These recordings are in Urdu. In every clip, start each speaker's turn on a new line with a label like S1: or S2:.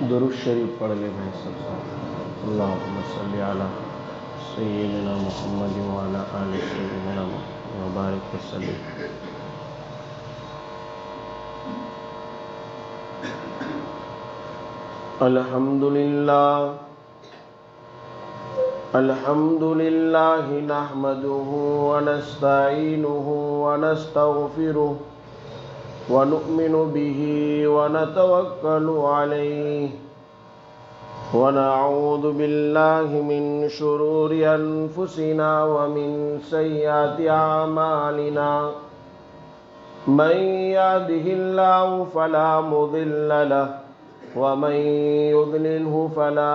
S1: درود شریف پڑھ لے بھائی سب ساتھ۔ اللہم صلی علی سیدنا محمد وعلی آل سیدنا محمد وبارک وسلم۔ الحمدللہ نحمدہ ونستعینہ ونستغفرہ ونؤمن به ونتوکل علیہ ونعوذ باللہ من شرور انفسنا ومن سیئات اعمالنا من یهده اللہ فلا مضل له ومن یضللہ فلا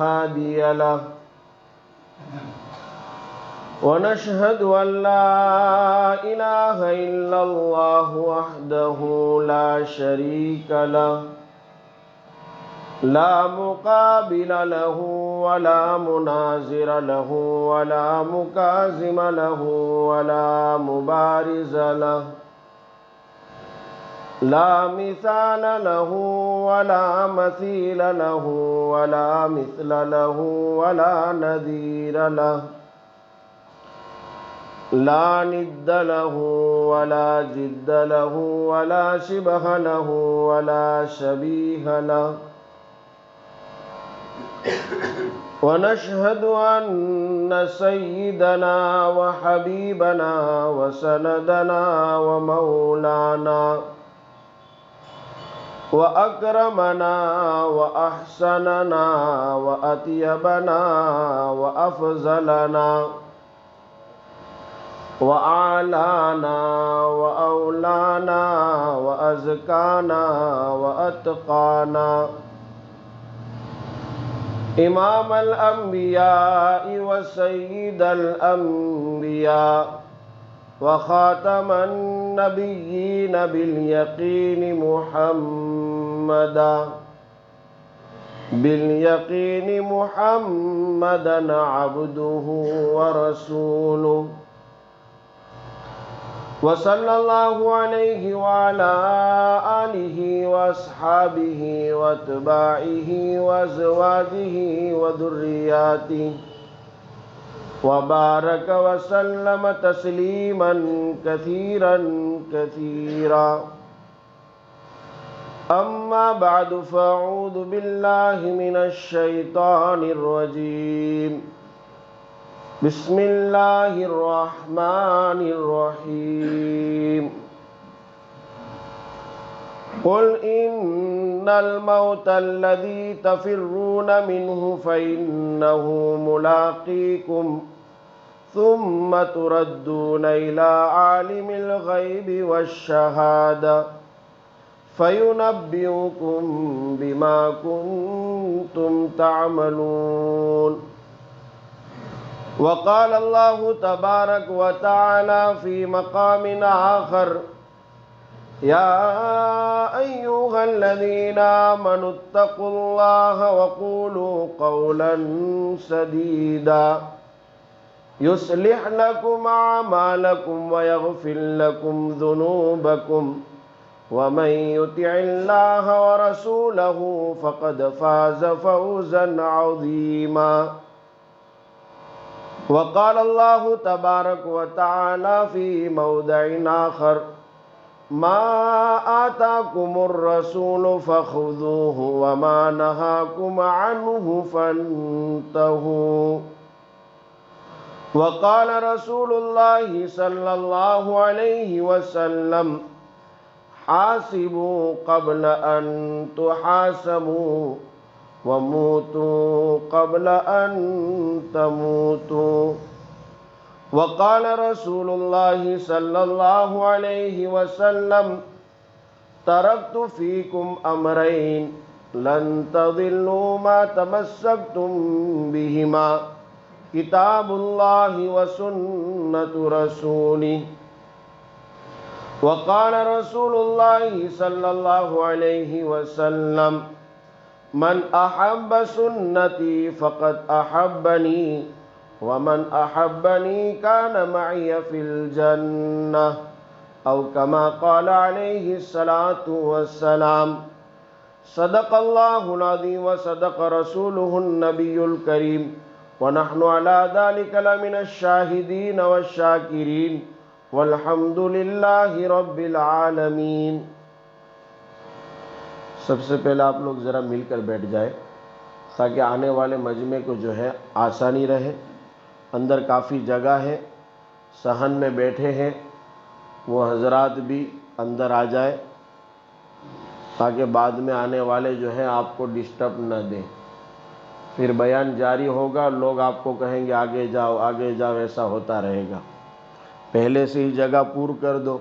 S1: ہادی له ونشهد أن لا إله إلا الله وحده لا شريك له لا مقابل له ولا مناظر له ولا مكازم له ولا مبارز له لا مثال له ولا مثيل له ولا مثل له ولا نذير له لا ند له ولا جد له ولا شبه له ولا شبيه له ونشهد أن سيدنا وحبيبنا وسندنا ومولانا وأكرمنا وأحسننا وأطيبنا وأفضلنا وأعلانا وأولانا وأزكانا وأتقانا إمام الأنبياء وسيد الأنبياء وخاتم النبيين باليقين محمدا عبده ورسوله وصلى الله عليه وعلى آله وأصحابه وأتباعه وأزواجه وذرياته وبارك وسلم تسليما كثيرا كثيرا أما بعد فأعوذ بالله من الشيطان الرجيم بسم اللہ الرحمن الرحیم قل ان الموت الذي تفرون منه فإنه ملاقيكم ثم تردون إلى عالم الغيب والشهادة فينبئكم بما كنتم تعملون وقال الله تبارك وتعالى في مقام آخر يا أيها الذين آمنوا اتقوا الله وقولوا قولا سديدا يصلح لكم أعمالكم ويغفر لكم ذنوبكم ومن يطع الله ورسوله فقد فاز فوزا عظيما وقال الله تبارك وتعالى في موضع آخر ما آتاكم الرسول فخذوه وما نهاكم عنه فانتهوا وقال رسول الله صلى الله عليه وسلم حاسبوا قبل أن تحاسبوا وموتوا قبل أن تموتوا وقال رسول الله صلى الله عليه وسلم تركت فيكم أمرين لن تضلوا ما تمسكتم بهما كتاب الله وسنة رسوله وقال رسول الله صلى الله عليه وسلم من أحب سنتي فقد أحبني ومن أحبني كان معي في الجنة أو كما قال عليه الصلاة والسلام صدق اللہ العظیم وصدق رسولہ النبی الکریم ونحن على ذلك لمن الشاہدین والشاکرین والحمد للہ رب العالمین۔ سب سے پہلے آپ لوگ ذرا مل کر بیٹھ جائے تاکہ آنے والے مجمع کو جو ہے آسانی رہے۔ اندر کافی جگہ ہے، صحن میں بیٹھے ہیں وہ حضرات بھی اندر آ جائے تاکہ بعد میں آنے والے جو ہے آپ کو ڈسٹرب نہ دیں۔ پھر بیان جاری ہوگا، لوگ آپ کو کہیں گے آگے جاؤ آگے جاؤ، ایسا ہوتا رہے گا۔ پہلے سے ہی جگہ پور کر دو۔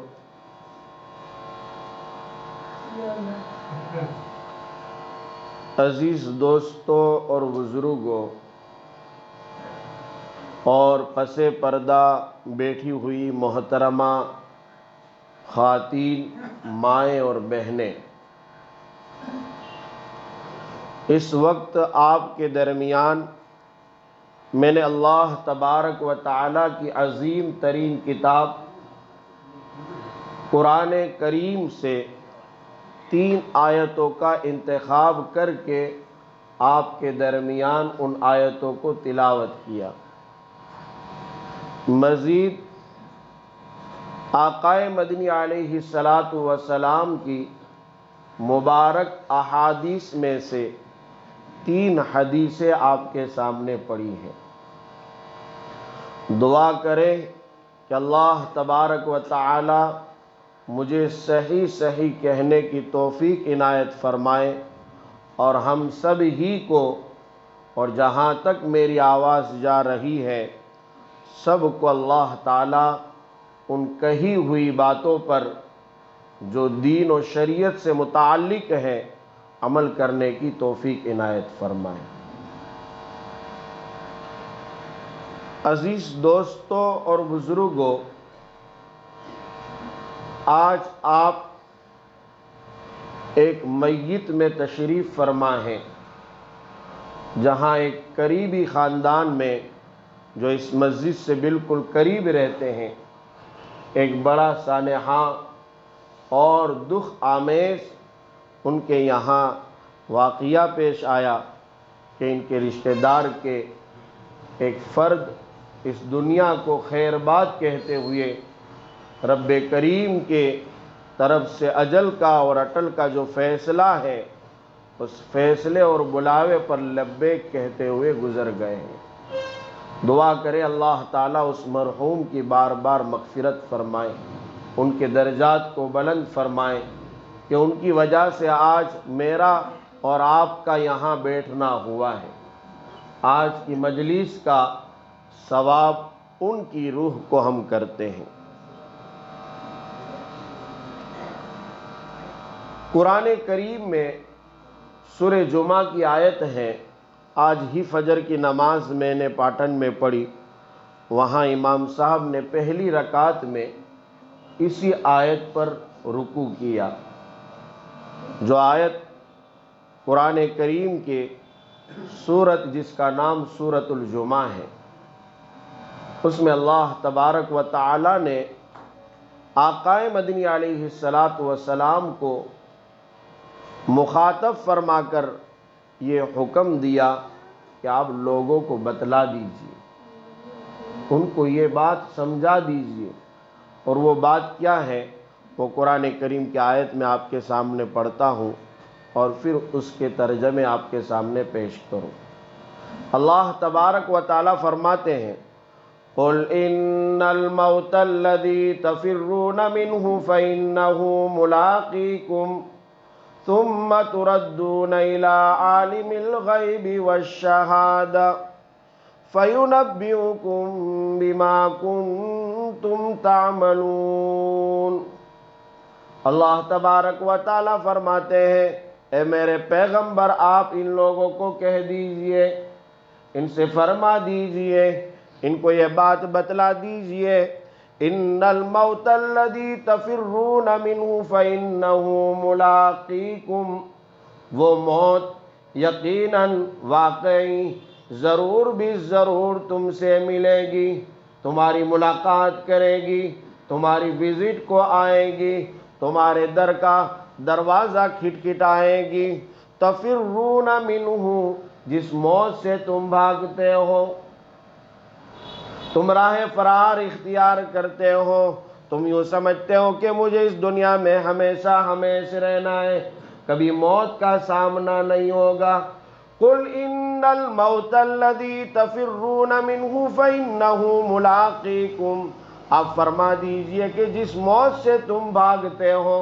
S1: عزیز دوستوں اور بزرگوں اور پس پردہ بیٹھی ہوئی محترمہ خواتین، مائیں اور بہنیں، اس وقت آپ کے درمیان میں نے اللہ تبارک و تعالیٰ کی عظیم ترین کتاب قرآن کریم سے 3 آیتوں کا انتخاب کر کے آپ کے درمیان ان آیتوں کو تلاوت کیا۔ مزید آقائے مدنی علیہ السلام کی مبارک احادیث میں سے 3 حدیثیں آپ کے سامنے پڑھی ہیں۔ دعا کریں کہ اللہ تبارک و تعالی مجھے صحیح صحیح کہنے کی توفیق عنایت فرمائے اور ہم سب ہی کو، اور جہاں تک میری آواز جا رہی ہے سب کو اللہ تعالی ان کہی ہوئی باتوں پر جو دین و شریعت سے متعلق ہے عمل کرنے کی توفیق عنایت فرمائے۔ عزیز دوستوں اور بزرگوں، آج آپ ایک میت میں تشریف فرما ہیں، جہاں ایک قریبی خاندان میں جو اس مسجد سے بالکل قریب رہتے ہیں، ایک بڑا سانحہ اور دکھ آمیز ان کے یہاں واقعہ پیش آیا کہ ان کے رشتہ دار کے ایک فرد اس دنیا کو خیر باد کہتے ہوئے رب کریم کے طرف سے اجل کا اور اٹل کا جو فیصلہ ہے اس فیصلے اور بلاوے پر لبیک کہتے ہوئے گزر گئے ہیں۔ دعا کرے اللہ تعالیٰ اس مرحوم کی بار بار مغفرت فرمائے، ان کے درجات کو بلند فرمائے کہ ان کی وجہ سے آج میرا اور آپ کا یہاں بیٹھنا ہوا ہے۔ آج کی مجلس کا ثواب ان کی روح کو ہم کرتے ہیں۔ قرآن کریم میں سورہ جمعہ کی آیت ہے، آج ہی فجر کی نماز میں نے پاٹن میں پڑھی، وہاں امام صاحب نے پہلی رکعت میں اسی آیت پر رکوع کیا۔ جو آیت قرآن کریم کے سورت جس کا نام سورۃ الجمعہ ہے، اس میں اللہ تبارک و تعالی نے آقائے مدنی علیہ السلام کو مخاطب فرما کر یہ حکم دیا کہ آپ لوگوں کو بتلا دیجیے، ان کو یہ بات سمجھا دیجیے۔ اور وہ بات کیا ہے وہ قرآن کریم کی آیت میں آپ کے سامنے پڑھتا ہوں اور پھر اس کے ترجمے آپ کے سامنے پیش کروں۔ اللہ تبارک و تعالی فرماتے ہیں، قُلْ إِنَّ الْمَوْتَ الَّذِي تَفِرُّونَ مِنْهُ فَإِنَّهُ مُلَاقِيكُمْ ثُمَّ تُرَدُّونَ إِلَىٰ عَالِمِ الْغَيْبِ وَالشَّهَادَةِ فَيُنَبِّئُكُم بِمَا كُنتُمْ تَعْمَلُونَ۔ اللہ تبارک و تعالی فرماتے ہیں، اے میرے پیغمبر آپ ان لوگوں کو کہہ دیجئے، ان سے فرما دیجئے، ان کو یہ بات بتلا دیجئے، ان الموت الذی تفرون منہ فإنہ ملاقیکم، وہ موت یقیناً واقعی ضرور بھی ضرور تم سے ملے گی، تمہاری ملاقات کرے گی، تمہاری وزٹ کو آئے گی، تمہارے در کا دروازہ کھٹکھٹائے گی، تفرون منہ، جس موت سے تم بھاگتے ہو، تم راہ فرار اختیار کرتے ہو، تم یوں سمجھتے ہو کہ مجھے اس دنیا میں ہمیشہ ہمیشہ رہنا ہے، کبھی موت کا سامنا نہیں ہوگا۔ قل ان الموت الذی تفرون منہ فانہ ملاقیکم، آپ فرما دیجئے کہ جس موت سے تم بھاگتے ہو،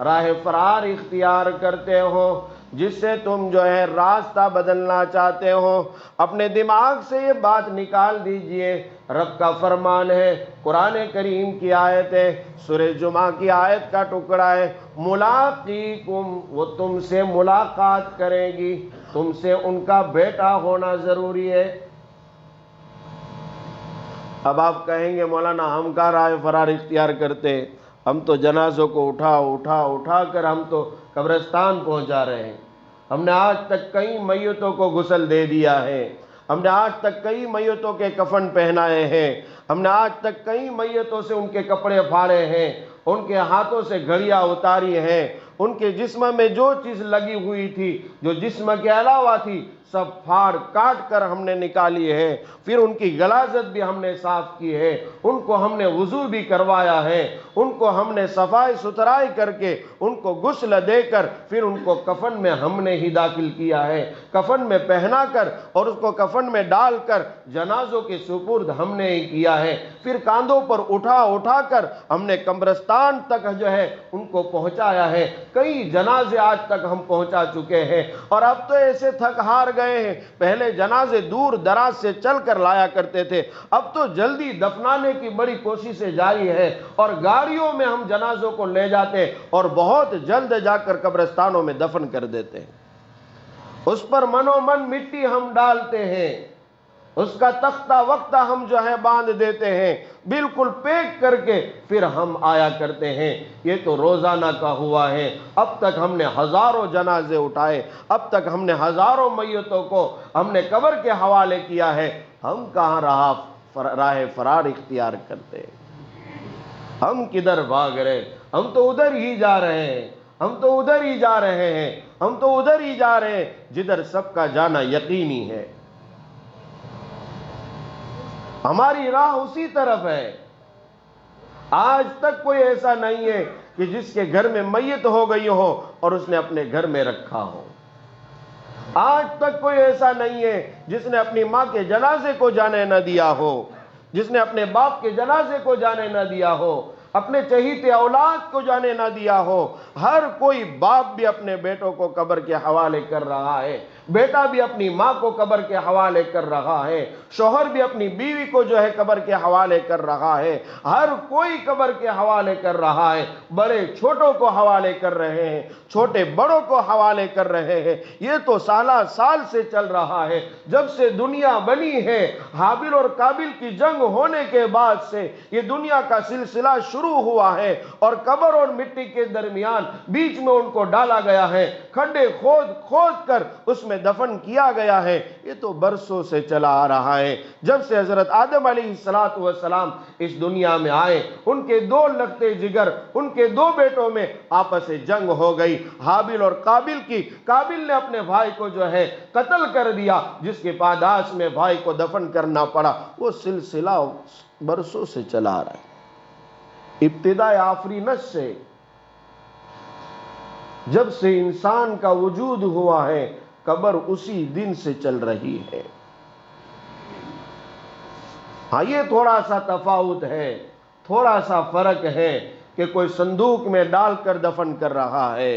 S1: راہ فرار اختیار کرتے ہو، جس سے تم جو ہے راستہ بدلنا چاہتے ہو، اپنے دماغ سے یہ بات نکال دیجئے۔ رب کا فرمان ہے، قرآن کریم کی آیت ہے، سورہ جمعہ کی آیت کا ٹکڑا ہے، ملاقیکم، وہ تم سے ملاقات کرے گی، تم سے ان کا بیٹا ہونا ضروری ہے۔ اب آپ کہیں گے مولانا ہم کا راہ فرار اختیار کرتے، ہم تو جنازوں کو اٹھا کر ہم تو قبرستان پہنچا رہے ہیں، ہم نے آج تک کئی میتوں کو غسل دے دیا ہے، ہم نے آج تک کئی میتوں کے کفن پہنائے ہیں، ہم نے آج تک کئی میتوں سے ان کے کپڑے پھاڑے ہیں، ان کے ہاتھوں سے گھڑیاں اتاری ہیں، ان کے جسم میں جو چیز لگی ہوئی تھی، جو جسم کے علاوہ تھی، سب پھاڑ کاٹ کر ہم نے نکالی ہے، پھر ان کی غلاظت بھی ہم نے صاف کی ہے، ان کو ہم نے وضو بھی کروایا ہے، ان کو ہم نے صفائی ستھرائی کر کے ان کو غسل دے کر پھر ان کو کفن میں ہم نے ہی داخل کیا ہے، کفن میں پہنا کر اور اس کو کفن میں ڈال کر جنازوں کے سپرد ہم نے ہی کیا ہے، پھر کاندھوں پر اٹھا کر ہم نے قبرستان تک جو ہے ان کو پہنچایا ہے، کئی جنازے آج تک ہم پہنچا چکے ہیں، اور اب تو ایسے تھک ہار گئے ہیں، پہلے جنازے دور دراز سے چل کر لایا کرتے تھے، اب تو جلدی دفنانے کی بڑی کوششیں جاری ہے، اور گاڑیوں میں ہم جنازوں کو لے جاتے اور بہت جلد جا کر قبرستانوں میں دفن کر دیتے ہیں، اس پر منو من مٹی ہم ڈالتے ہیں، اس کا تختہ وقتہ ہم جو ہے باندھ دیتے ہیں، بالکل پیک کر کے پھر ہم آیا کرتے ہیں۔ یہ تو روزانہ کا ہوا ہے، اب تک ہم نے ہزاروں جنازے اٹھائے، اب تک ہم نے ہزاروں میتوں کو ہم نے قبر کے حوالے کیا ہے، ہم کہاں راہ فرار اختیار کرتے، ہم کدھر بھاگ رہے، ہم تو ادھر ہی جا رہے ہیں، ہم تو ادھر ہی جا رہے ہیں، ہم تو ادھر ہی جا رہے ہیں جدھر سب کا جانا یقینی ہے، ہماری راہ اسی طرف ہے۔ آج تک کوئی ایسا نہیں ہے کہ جس کے گھر میں میت ہو گئی ہو اور اس نے اپنے گھر میں رکھا ہو، آج تک کوئی ایسا نہیں ہے جس نے اپنی ماں کے جنازے کو جانے نہ دیا ہو، جس نے اپنے باپ کے جنازے کو جانے نہ دیا ہو، اپنے چہیتے اولاد کو جانے نہ دیا ہو۔ ہر کوئی باپ بھی اپنے بیٹوں کو قبر کے حوالے کر رہا ہے، بیٹا بھی اپنی ماں کو قبر کے حوالے کر رہا ہے، شوہر بھی اپنی بیوی کو جو ہے قبر کے حوالے کر رہا ہے، ہر کوئی قبر کے حوالے کر رہا ہے، بڑے چھوٹوں کو حوالے کر رہے ہیں، چھوٹے بڑوں کو حوالے کر رہے ہیں۔ یہ تو سالہ سال سے چل رہا ہے، جب سے دنیا بنی ہے، حابل اور قابل کی جنگ ہونے کے بعد سے یہ دنیا کا سلسلہ شروع ہوا ہے، اور قبر اور مٹی کے درمیان بیچ میں ان کو ڈالا گیا ہے، کھڈے کھود کر اس میں دفن کیا گیا ہے۔ یہ تو برسوں سے چلا آ رہا ہے، جب سے حضرت آدم علیہ السلام اس دنیا میں آئے، ان کے دو لگتے جگر، ان کے دو بیٹوں میں آپس سے جنگ ہو گئی، حابل اور قابل کی۔ قابل نے اپنے بھائی کو جو ہے قتل کر دیا، جس کے پاداش میں بھائی کو دفن کرنا پڑا۔ وہ سلسلہ برسوں سے چلا آ رہا ہے، ابتدائے آفرینت سے، جب سے انسان کا وجود ہوا ہے، قبر اسی دن سے چل رہی ہے۔ ہاں یہ تھوڑا سا تفاوت ہے، تھوڑا سا فرق ہے کہ کوئی صندوق میں ڈال کر دفن کر رہا ہے،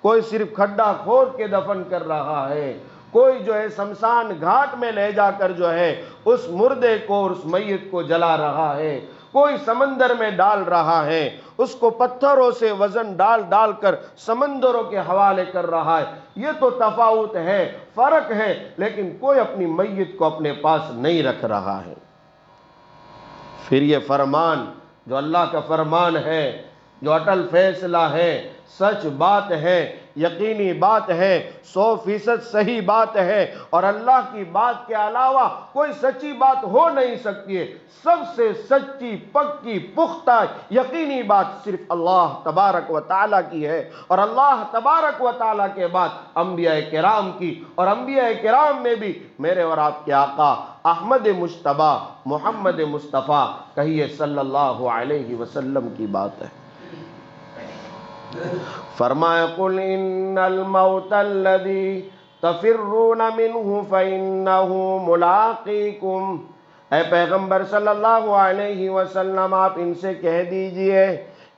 S1: کوئی صرف کھڈا کھود کے دفن کر رہا ہے، کوئی جو ہے شمشان گھاٹ میں لے جا کر جو ہے اس مردے کو اور اس میت کو جلا رہا ہے، کوئی سمندر میں ڈال رہا ہے، اس کو پتھروں سے وزن ڈال کر سمندروں کے حوالے کر رہا ہے۔ یہ تو تفاوت ہے، فرق ہے، لیکن کوئی اپنی میت کو اپنے پاس نہیں رکھ رہا ہے۔ پھر یہ فرمان جو اللہ کا فرمان ہے، جو اٹل فیصلہ ہے، سچ بات ہے یقینی بات ہے، 100% صحیح بات ہے، اور اللہ کی بات کے علاوہ کوئی سچی بات ہو نہیں سکتی ہے۔ سب سے سچی، پکی، پختہ، یقینی بات صرف اللہ تبارک و تعالیٰ کی ہے، اور اللہ تبارک و تعالیٰ کے بعد انبیاء کرام کی، اور انبیاء کرام میں بھی میرے اور آپ کے آقا احمد مجتبی محمد مصطفیٰ کہیے صلی اللہ علیہ وسلم کی بات ہے۔ فرمایا قل ان الموت الذی تفرون منہ فإنہ ملاقیکم، اے پیغمبر صلی اللہ علیہ وسلم آپ ان سے کہہ دیجئے،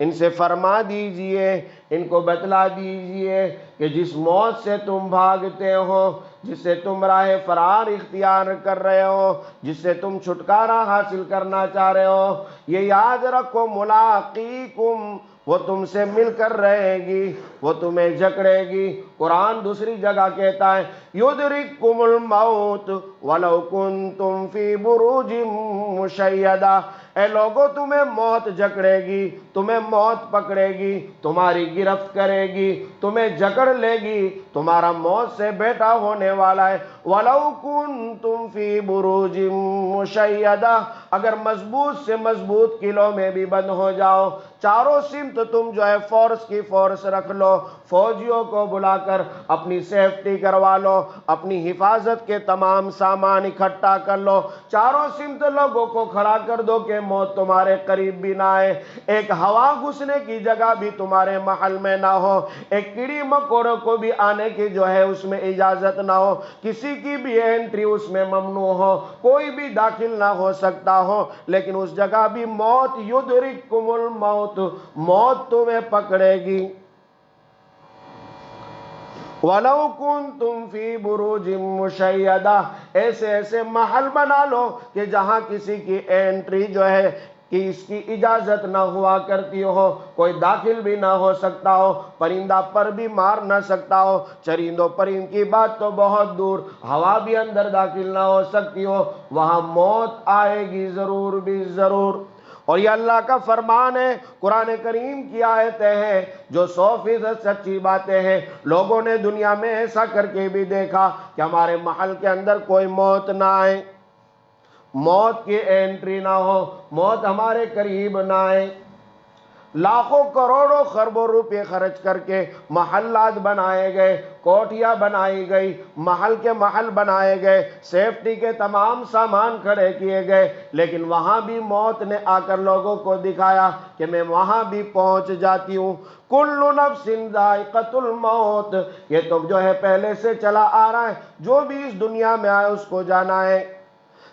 S1: ان سے فرما دیجئے، ان کو بتلا دیجئے کہ جس موت سے تم بھاگتے ہو، جس سے تم راہ فرار اختیار کر رہے ہو، جس سے تم چھٹکارا حاصل کرنا چاہ رہے ہو، یہ یاد رکھو ملاقیکم، وہ تم سے مل کر رہے گی، وہ تمہیں جکڑے گی۔ قرآن دوسری جگہ کہتا ہے یدرککم الموت ولو کنتم فی بروج مشیدہ، اے لوگو تمہیں موت جکڑے گی، تمہیں موت پکڑے گی، تمہاری گرفت کرے گی، تمہیں جکڑ لے گی، تمہارا موت سے بیٹا ہونے والا ہے۔ وَلَوْ كُنْتُمْ فِي بُرُوجٍ مُشَيَّدَةٍ، اگر مضبوط سے مضبوط قلعوں میں بھی بند ہو جاؤ، چاروں سمت تم جو ہے فورس کی فورس رکھ لو، فوجیوں کو بلا کر اپنی سیفٹی کروا لو، اپنی حفاظت کے تمام سامان اکٹھا کر لو، چاروں سمت لوگوں کو کھڑا کر دو کہ موت تمہارے قریب بھی نہ آئے، ایک ہوا گھسنے کی جگہ بھی تمہارے محل میں نہ ہو، ایک کیڑی مکوڑوں کو بھی آنے کی جو ہے اس میں اجازت نہ ہو، کسی کی بھی انٹری اس میں ممنوع ہو، کوئی بھی داخل نہ ہو سکتا ہو، لیکن اس جگہ بھی موت یدرککم الموت، موت تمہیں پکڑے گی۔ وَلَوْ كُنْتُمْ فِي بُرُوجٍ مُشَيَّدَةٍ، ایسے ایسے محل بنا لو کہ جہاں کسی کی انٹری جو ہے کہ اس کی اجازت نہ ہوا کرتی ہو، کوئی داخل بھی نہ ہو سکتا ہو، پرندہ پر بھی مار نہ سکتا ہو، چرندوں پرند کی بات تو بہت دور، ہوا بھی اندر داخل نہ ہو سکتی ہو، وہاں موت آئے گی ضرور بھی ضرور۔ اور یہ اللہ کا فرمان ہے، قرآن کریم کی آیتیں ہیں جو 100% سچی باتیں ہیں۔ لوگوں نے دنیا میں ایسا کر کے بھی دیکھا کہ ہمارے محل کے اندر کوئی موت نہ آئے، موت کی انٹری نہ ہو، موت ہمارے قریب نہ آئے، لاکھوں کروڑوں خربوں روپے خرچ کر کے محلات بنائے گئے، کوٹھیاں بنائی گئی، محل کے محل بنائے گئے، سیفٹی کے تمام سامان کھڑے کیے گئے، لیکن وہاں بھی موت نے آ کر لوگوں کو دکھایا کہ میں وہاں بھی پہنچ جاتی ہوں۔ کل نفس ذائقۃ الموت، یہ تو جو ہے پہلے سے چلا آ رہا ہے، جو بھی اس دنیا میں آئے اس کو جانا ہے،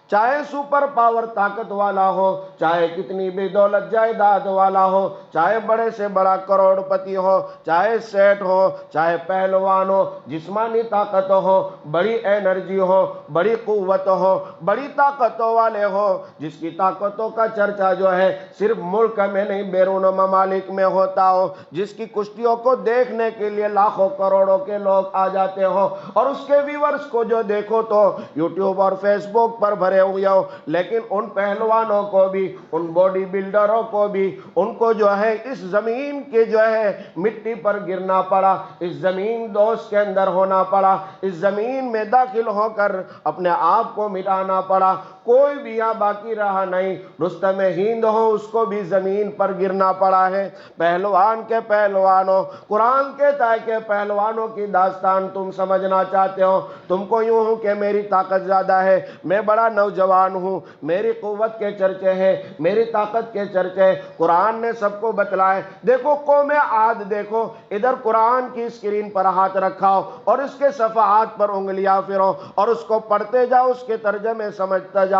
S1: چاہے سپر پاور طاقت والا ہو، چاہے کتنی بھی دولت جائیداد والا ہو، چاہے بڑے سے بڑا کروڑ پتی ہو، چاہے سیٹ ہو، چاہے پہلوان ہو، جسمانی طاقت ہو، بڑی انرجی ہو، بڑی قوت ہو، بڑی طاقتوں والے ہو، جس کی طاقتوں کا چرچا جو ہے صرف ملک میں نہیں بیرون ممالک میں ہوتا ہو، جس کی کشتیوں کو دیکھنے کے لیے لاکھوں کروڑوں کے لوگ آ جاتے ہو، اور اس کے ویورز کو جو دیکھو تو یوٹیوب اور فیس بک پر بھرے ہوئے ہو، لیکن ان پہلوانوں کو بھی، ان باڈی بلڈروں کو بھی، ان کو جو ہے اس زمین کے جو ہے مٹی پر گرنا پڑا، اس زمین دوست کے اندر ہونا پڑا، اس زمین میں داخل ہو کر اپنے آپ کو مٹانا پڑا، کوئی بھی یہاں باقی رہا نہیں، رستم ہند ہو اس کو بھی زمین پر گرنا پڑا ہے۔ پہلوان کے پہلوانوں، قرآن کہتا ہے کہ پہلوانوں کی داستان تم سمجھنا چاہتے ہو، تم کو یوں ہوں کہ میری طاقت زیادہ ہے، میں بڑا نوجوان ہوں، میری قوت کے چرچے ہیں، میری طاقت کے چرچے ہیں، قرآن نے سب کو بتلائے۔ دیکھو قوم عاد، دیکھو ادھر قرآن کی اسکرین پر ہاتھ رکھاؤ اور اس کے صفحات پر انگلیاں پھرو اور اس کو پڑھتے جاؤ، اس کے ترجمے سمجھتا جاؤ۔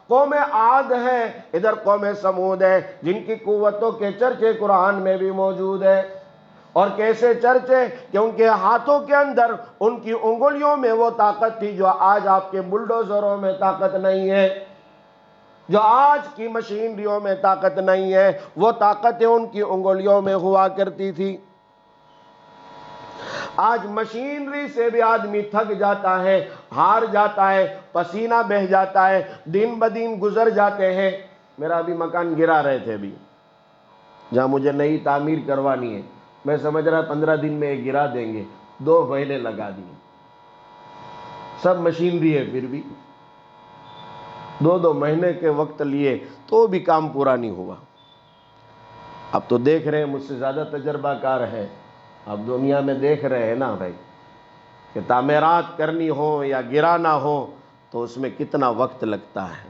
S1: قوم عاد ہے، ادھر قوم سمود ہے، جن کی قوتوں کے چرچے قرآن میں بھی موجود ہے۔ اور کیسے چرچے کہ ان کے ہاتھوں کے اندر، ان کی انگلیوں میں وہ طاقت تھی جو آج آپ کے بلڈوزروں میں طاقت نہیں ہے، جو آج کی مشینریوں میں طاقت نہیں ہے، وہ طاقتیں ان کی انگلیوں میں ہوا کرتی تھی۔ آج مشینری سے بھی آدمی تھک جاتا ہے، ہار جاتا ہے، پسینہ بہہ جاتا ہے، دن بدن گزر جاتے ہیں۔ میرا بھی مکان گرا رہے تھے ابھی، جہاں مجھے نئی تعمیر کروانی ہے، میں سمجھ رہا 15 دن میں گرا دیں گے، 2 مہینے لگا دیے، سب مشینری ہے، پھر بھی 2 مہینے کے وقت لیے تو بھی کام پورا نہیں ہوا۔ اب تو دیکھ رہے ہیں، مجھ سے زیادہ تجربہ کار ہے، اب دنیا میں دیکھ رہے ہیں نا بھائی کہ تعمیرات کرنی ہو یا گرانا ہو تو اس میں کتنا وقت لگتا ہے۔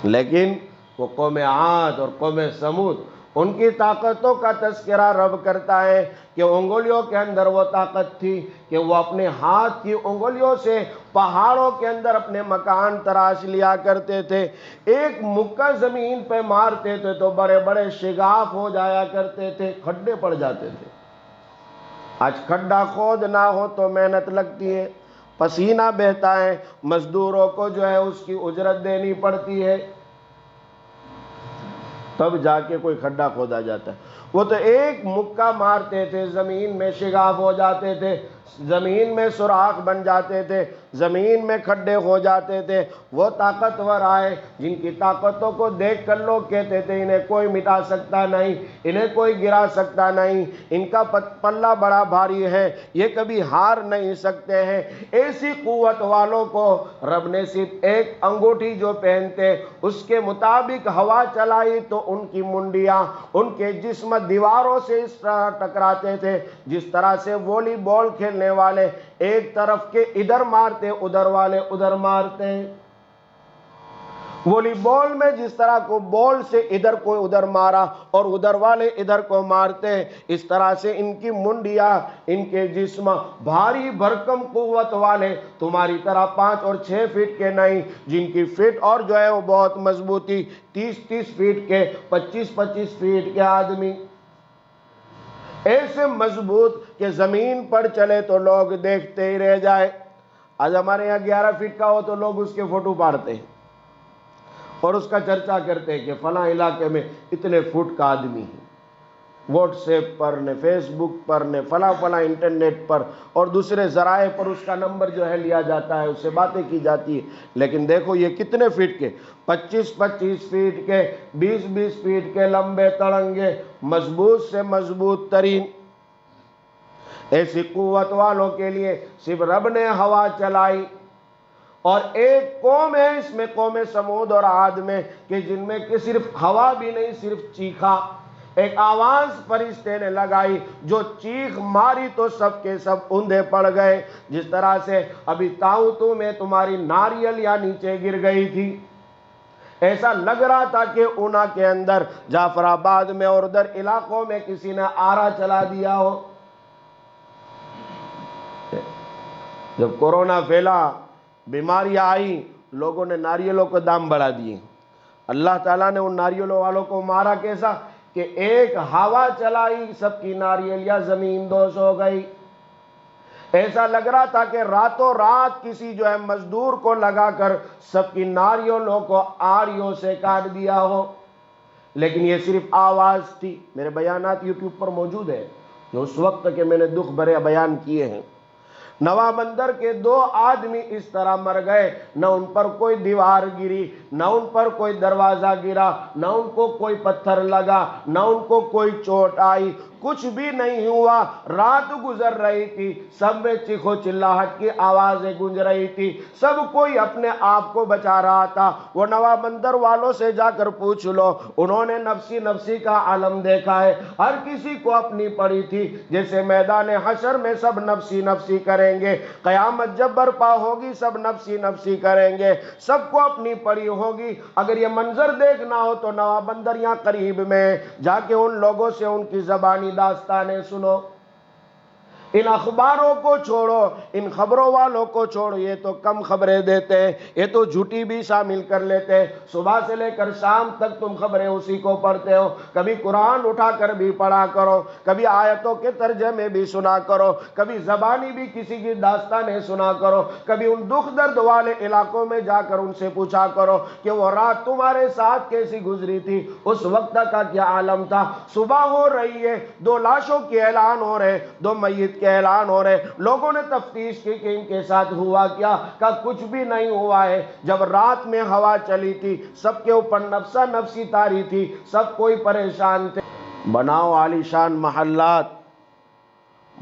S1: لیکن وہ قوم عاد اور قوم سمود، ان کی طاقتوں کا تذکرہ رب کرتا ہے کہ انگلیوں کے اندر وہ طاقت تھی کہ وہ اپنے ہاتھ کی انگلیوں سے پہاڑوں کے اندر اپنے مکان تراش لیا کرتے تھے، ایک مکہ زمین پہ مارتے تھے تو بڑے بڑے شگاف ہو جایا کرتے تھے، کھڈے پڑ جاتے تھے۔ آج کھڈا کھود نہ ہو تو محنت لگتی ہے، پسینہ بہتا ہے، مزدوروں کو جو ہے اس کی اجرت دینی پڑتی ہے، تب جا کے کوئی کھڈا کھودا جاتا ہے۔ وہ تو ایک مکہ مارتے تھے، زمین میں شگاف ہو جاتے تھے، زمین میں سوراخ بن جاتے تھے، زمین میں کھڈے ہو جاتے تھے۔ وہ طاقتور آئے جن کی طاقتوں کو دیکھ کر لوگ کہتے تھے انہیں کوئی مٹا سکتا نہیں، انہیں کوئی گرا سکتا نہیں، ان کا پلہ بڑا بھاری ہے، یہ کبھی ہار نہیں سکتے ہیں۔ ایسی قوت والوں کو رب نے صرف ایک انگوٹھی جو پہنتے اس کے مطابق ہوا چلائی تو ان کی منڈیاں، ان کے جسم دیواروں سے اس طرح ٹکراتے تھے جس طرح سے والی بال کھیلنے والے ایک طرف کے ادھر مارتے، ادھر والے ادھر مارتے ہیں۔ والی بال میں جس طرح کو بال سے ادھر کو ادھر مارا اور ادھر والے ادھر کو مارتے ہیں، اس طرح سے ان کی منڈیاں، ان کے جسم بھاری بھرکم قوت والے، تمہاری طرح 5 اور 6 فٹ کے نہیں، جن کی فٹ اور جو ہے وہ بہت مضبوطی، 30 فٹ کے، 25 فٹ کے آدمی، ایسے مضبوط کہ زمین پر چلے تو لوگ دیکھتے ہی رہ جائے۔ آج ہمارے یہاں 11 فٹ کا ہو تو لوگ اس کے فوٹو پاڑتے ہیں اور اس کا چرچا کرتے ہیں کہ فلاں علاقے میں اتنے فٹ کا آدمی ہے، واٹس ایپ پر نے، فیس بک پر نے، فلاں انٹرنیٹ پر اور دوسرے ذرائع پر اس کا نمبر جو ہے لیا جاتا ہے، اس سے باتیں کی جاتی ہے۔ لیکن دیکھو یہ کتنے فٹ کے، 25 فٹ کے، 20 فٹ کے، لمبے تڑنگے، مضبوط سے مضبوط ترین۔ ایسی قوت والوں کے لیے صرف رب نے ہوا چلائی، اور ایک قوم ہے اس میں، قوم سمود اور عاد میں، کہ جن میں کہ صرف ہوا بھی نہیں، صرف چیخا، ایک آواز فرشتے نے لگائی، جو چیخ ماری تو سب کے سب اوندھے پڑ گئے، جس طرح سے ابھی تاؤتوں میں تمہاری ناریل یا نیچے گر گئی تھی، ایسا لگ رہا تھا کہ اونا کے اندر، جعفر آباد میں اور ادھر علاقوں میں کسی نے آرا چلا دیا ہو۔ جب کورونا پھیلا، بیماریاں آئی، لوگوں نے ناریلوں کو دام بڑھا دیے۔ اللہ تعالیٰ نے ان ناریلوں والوں کو مارا کیسا کہ ایک ہوا چلائی، سب کی ناریلیاں زمین دوز ہو گئی۔ ایسا لگ رہا تھا کہ راتوں رات کسی جو ہے مزدور کو لگا کر سب کی ناریلوں کو آریوں سے کاٹ دیا ہو، لیکن یہ صرف آواز تھی۔ میرے بیانات یوٹیوب پر موجود ہیں، جو اس وقت کے میں نے دکھ بھرے بیان کیے ہیں۔ نوا بندر کے 2 آدمی اس طرح مر گئے، نہ ان پر کوئی دیوار گری، نہ ان پر کوئی دروازہ گرا، نہ ان کو کوئی پتھر لگا، نہ ان کو کوئی چوٹ آئی، کچھ بھی نہیں ہوا۔ رات گزر رہی تھی، سب میں چیخو چلاہٹ کی آوازیں گونج رہی تھی، سب کوئی اپنے آپ کو بچا رہا تھا۔ وہ نوا بندر والوں سے جا کر پوچھ لو، انہوں نے نفسی نفسی کا عالم دیکھا ہے، ہر کسی کو اپنی پڑی تھی، جیسے میدان حشر میں سب نفسی نفسی کریں گے، قیامت جب برپا ہوگی سب نفسی نفسی کریں گے، سب کو اپنی پڑی ہوگی۔ اگر یہ منظر دیکھنا ہو تو نوا بندر یہاں قریب میں جا کے ان لوگوں سے ان کی زبانی داستانیں سنو۔ ان اخباروں کو چھوڑو، ان خبروں والوں کو چھوڑو، یہ تو کم خبریں دیتے ہیں، یہ تو جھوٹی بھی شامل کر لیتے ہیں۔ صبح سے لے کر شام تک تم خبریں اسی کو پڑھتے ہو، کبھی قرآن اٹھا کر بھی پڑھا کرو، کبھی آیتوں کے ترجمے بھی سنا کرو، کبھی زبانی بھی کسی کی داستانیں سنا کرو، کبھی ان دکھ درد والے علاقوں میں جا کر ان سے پوچھا کرو کہ وہ رات تمہارے ساتھ کیسی گزری تھی، اس وقت کا کیا عالم تھا۔ صبح ہو رہی ہے، 2 لاشوں کے اعلان ہو رہے، 2 میت کے اعلان ہو رہے، لوگوں نے تفتیش کی کہ ان کے ساتھ ہوا کیا، کہ کچھ بھی نہیں ہوا ہے۔ جب رات میں ہوا چلی تھی، سب کے اوپر نفسا نفسی تاری تھی، سب کوئی پریشان تھے۔ بناؤ عالیشان محلات،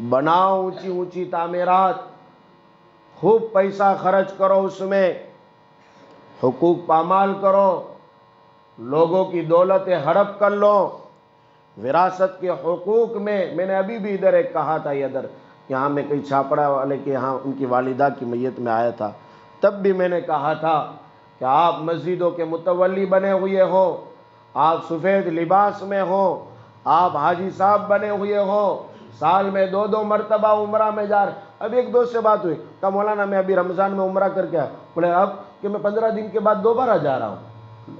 S1: بناؤ اونچی اونچی تعمیرات، خوب پیسہ خرچ کرو، اس میں حقوق پامال کرو، لوگوں کی دولتیں ہڑپ کر لو۔ وراثت کے حقوق میں نے ابھی بھی ادھر ایک کہا تھا، یہاں میں کئی چھاپڑا والے کے یہاں ان کی والدہ کی میت میں آیا تھا، تب بھی میں نے کہا تھا کہ آپ مسجدوں کے متولی بنے ہوئے ہو، آپ سفید لباس میں ہو، آپ حاجی صاحب بنے ہوئے ہو، سال میں 2 مرتبہ عمرہ میں جا رہے۔ اب ایک دوست سے بات ہوئی، کہا مولانا میں ابھی رمضان میں عمرہ کر کے آیا۔ بولے اب کہ میں 15 دن کے بعد دوبارہ جا رہا ہوں۔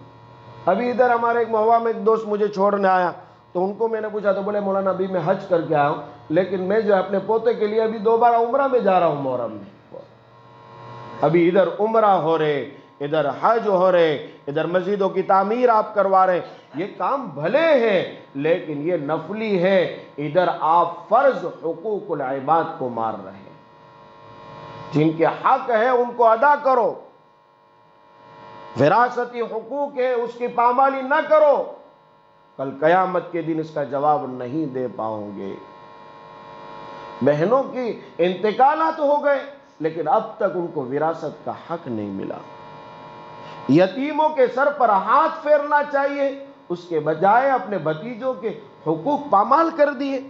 S1: ابھی ادھر ہمارے ایک محوا میں ایک دوست مجھے چھوڑنے آیا، تو ان کو میں نے پوچھا تو بولے مولانا ابھی میں حج کر کے آیا ہوں، لیکن میں جو اپنے پوتے کے لیے ابھی دوبارہ عمرہ میں جا رہا ہوں محرم میں۔ ابھی ادھر عمرہ ہو رہے، ادھر حج ہو رہے، ادھر مسجدوں کی تعمیر آپ کروا رہے، یہ کام بھلے ہیں لیکن یہ نفلی ہے، ادھر آپ فرض حقوق العباد کو مار رہے ہیں۔ جن کے حق ہے ان کو ادا کرو، وراثتی حقوق ہے اس کی پامالی نہ کرو، کل قیامت کے دن اس کا جواب نہیں دے پاؤ گے۔ بہنوں کی انتقالات ہو گئے لیکن اب تک ان کو وراثت کا حق نہیں ملا۔ یتیموں کے سر پر ہاتھ پھیرنا چاہیے، اس کے بجائے اپنے بھتیجوں کے حقوق پامال کر دیے،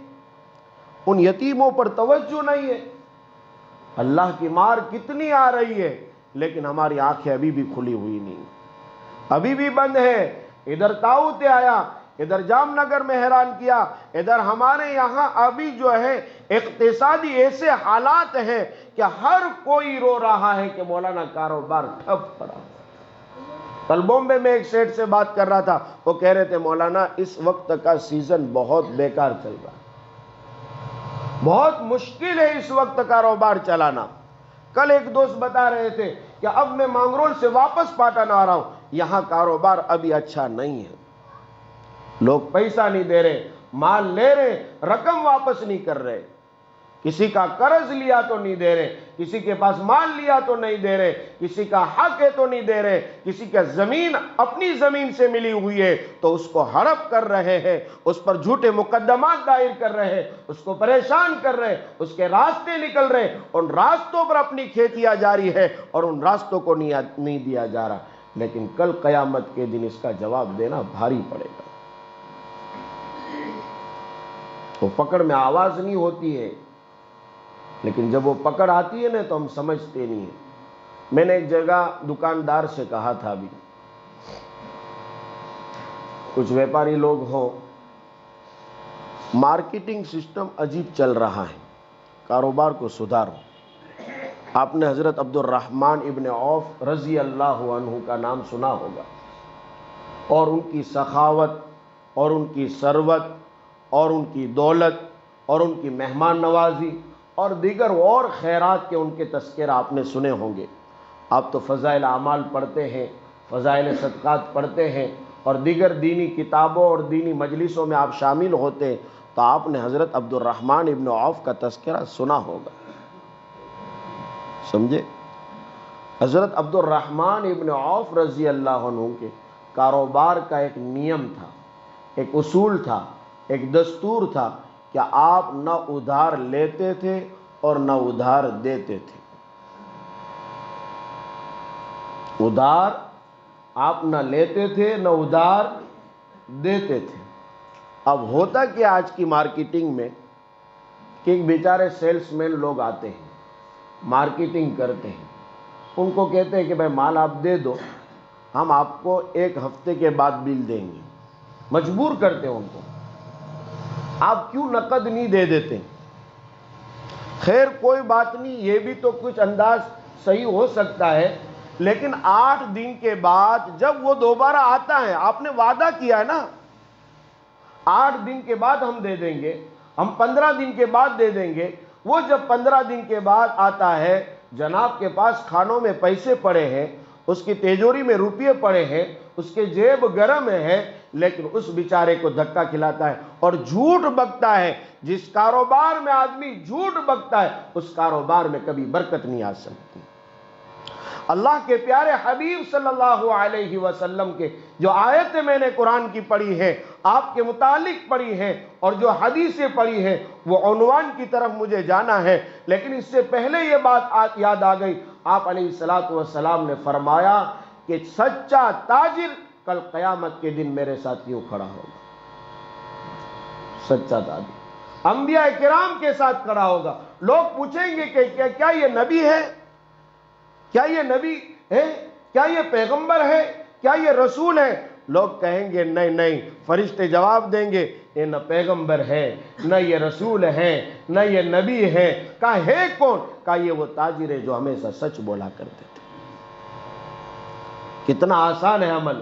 S1: ان یتیموں پر توجہ نہیں ہے۔ اللہ کی مار کتنی آ رہی ہے لیکن ہماری آنکھیں ابھی بھی کھلی ہوئی نہیں، ابھی بھی بند ہے۔ ادھر طاعوت آیا، ادھر جام نگر میں حیران کیا، ادھر ہمارے یہاں ابھی جو ہے اقتصادی ایسے حالات ہیں کہ ہر کوئی رو رہا ہے کہ مولانا کاروبار ٹھپ پڑا۔ کل بامبے میں ایک سیٹ سے بات کر رہا تھا، وہ کہہ رہے تھے مولانا اس وقت کا سیزن بہت بیکار چل رہا ہے، بہت مشکل ہے اس وقت کاروبار چلانا۔ کل ایک دوست بتا رہے تھے کہ اب میں مانگرول سے واپس پاٹن آ رہا ہوں، یہاں کاروبار ابھی اچھا نہیں ہے، لوگ پیسہ نہیں دے رہے، مال لے رہے، رقم واپس نہیں کر رہے، کسی کا قرض لیا تو نہیں دے رہے، کسی کے پاس مال لیا تو نہیں دے رہے، کسی کا حق ہے تو نہیں دے رہے، کسی کا زمین اپنی زمین سے ملی ہوئی ہے تو اس کو ہڑپ کر رہے ہیں، اس پر جھوٹے مقدمات دائر کر رہے ہیں، اس کو پریشان کر رہے ہیں، اس کے راستے نکل رہے، ان راستوں پر اپنی کھیتیاں جاری ہے اور ان راستوں کو نہیں دیا جا رہا، لیکن کل قیامت کے دن اس کا جواب دینا بھاری پڑے گا۔ وہ پکڑ میں آواز نہیں ہوتی ہے لیکن جب وہ پکڑ آتی ہے نا تو ہم سمجھتے نہیں ہیں۔ میں نے ایک جگہ دکاندار سے کہا تھا، بھی کچھ ویپاری لوگ ہوں، مارکیٹنگ سسٹم عجیب چل رہا ہے، کاروبار کو سدھارو۔ آپ نے حضرت عبد الرحمن ابن عوف رضی اللہ عنہ کا نام سنا ہوگا، اور ان کی سخاوت اور ان کی ثروت اور ان کی دولت اور ان کی مہمان نوازی اور دیگر اور خیرات کے ان کے تذکرہ آپ نے سنے ہوں گے۔ آپ تو فضائل اعمال پڑھتے ہیں، فضائل صدقات پڑھتے ہیں اور دیگر دینی کتابوں اور دینی مجلسوں میں آپ شامل ہوتے ہیں، تو آپ نے حضرت عبد الرحمن ابن عوف کا تذکرہ سنا ہوگا، سمجھے؟ حضرت عبد الرحمن ابن عوف رضی اللہ عنہ کے کاروبار کا ایک نیم تھا، ایک اصول تھا، ایک دستور تھا کہ آپ نہ ادھار لیتے تھے اور نہ ادھار دیتے تھے۔ ادھار آپ نہ لیتے تھے نہ ادھار دیتے تھے۔ اب ہوتا کہ آج کی مارکیٹنگ میں کہ ایک بیچارے سیلس مین لوگ آتے ہیں، مارکیٹنگ کرتے ہیں، ان کو کہتے ہیں کہ بھائی مال آپ دے دو، ہم آپ کو 1 ہفتے کے بعد بل دیں گے، مجبور کرتے ہیں ان کو، آپ کیوں نقد نہیں دے دیتے؟ خیر کوئی بات نہیں، یہ بھی تو کچھ انداز صحیح ہو سکتا ہے، لیکن 8 دن کے بعد جب وہ دوبارہ آتا ہے، آپ نے وعدہ کیا ہے نا 8 دن کے بعد ہم دے دیں گے، ہم 15 دن کے بعد دے دیں گے، وہ جب 15 دن کے بعد آتا ہے، جناب کے پاس کھانوں میں پیسے پڑے ہیں، اس کی تیجوری میں روپیے پڑے ہیں، اس کے جیب گرم ہے، لیکن اس بیچارے کو دھکا کھلاتا ہے اور جھوٹ بکتا ہے۔ جس کاروبار میں آدمی جھوٹ بکتا ہے اس کاروبار میں کبھی برکت نہیں آ سکتی۔ اللہ کے پیارے حبیب صلی اللہ علیہ وسلم کے جو آیتیں میں نے قرآن کی پڑھی ہے، آپ کے متعلق پڑھی ہیں اور جو حدیثیں پڑھی ہیں وہ عنوان کی طرف مجھے جانا ہے، لیکن اس سے پہلے یہ بات یاد آ گئی۔ آپ علیہ الصلوۃ والسلام نے فرمایا کہ سچا تاجر کل قیامت کے دن میرے ساتھ یوں کھڑا ہوگا۔ سچا تاجر انبیاء کرام کے ساتھ کھڑا ہوگا۔ لوگ پوچھیں گے کہ کیا یہ نبی ہے؟ کیا یہ نبی ہے؟ کیا یہ پیغمبر ہے؟ کیا یہ رسول ہے؟ لوگ کہیں گے نہیں نہیں، فرشتے جواب دیں گے یہ نہ پیغمبر ہے، نہ یہ رسول ہے، نہ یہ نبی ہے۔ کہا ہے کون؟ کہا یہ وہ تاجر ہے جو ہمیشہ سچ بولا کرتے تھے۔ کتنا آسان ہے عمل،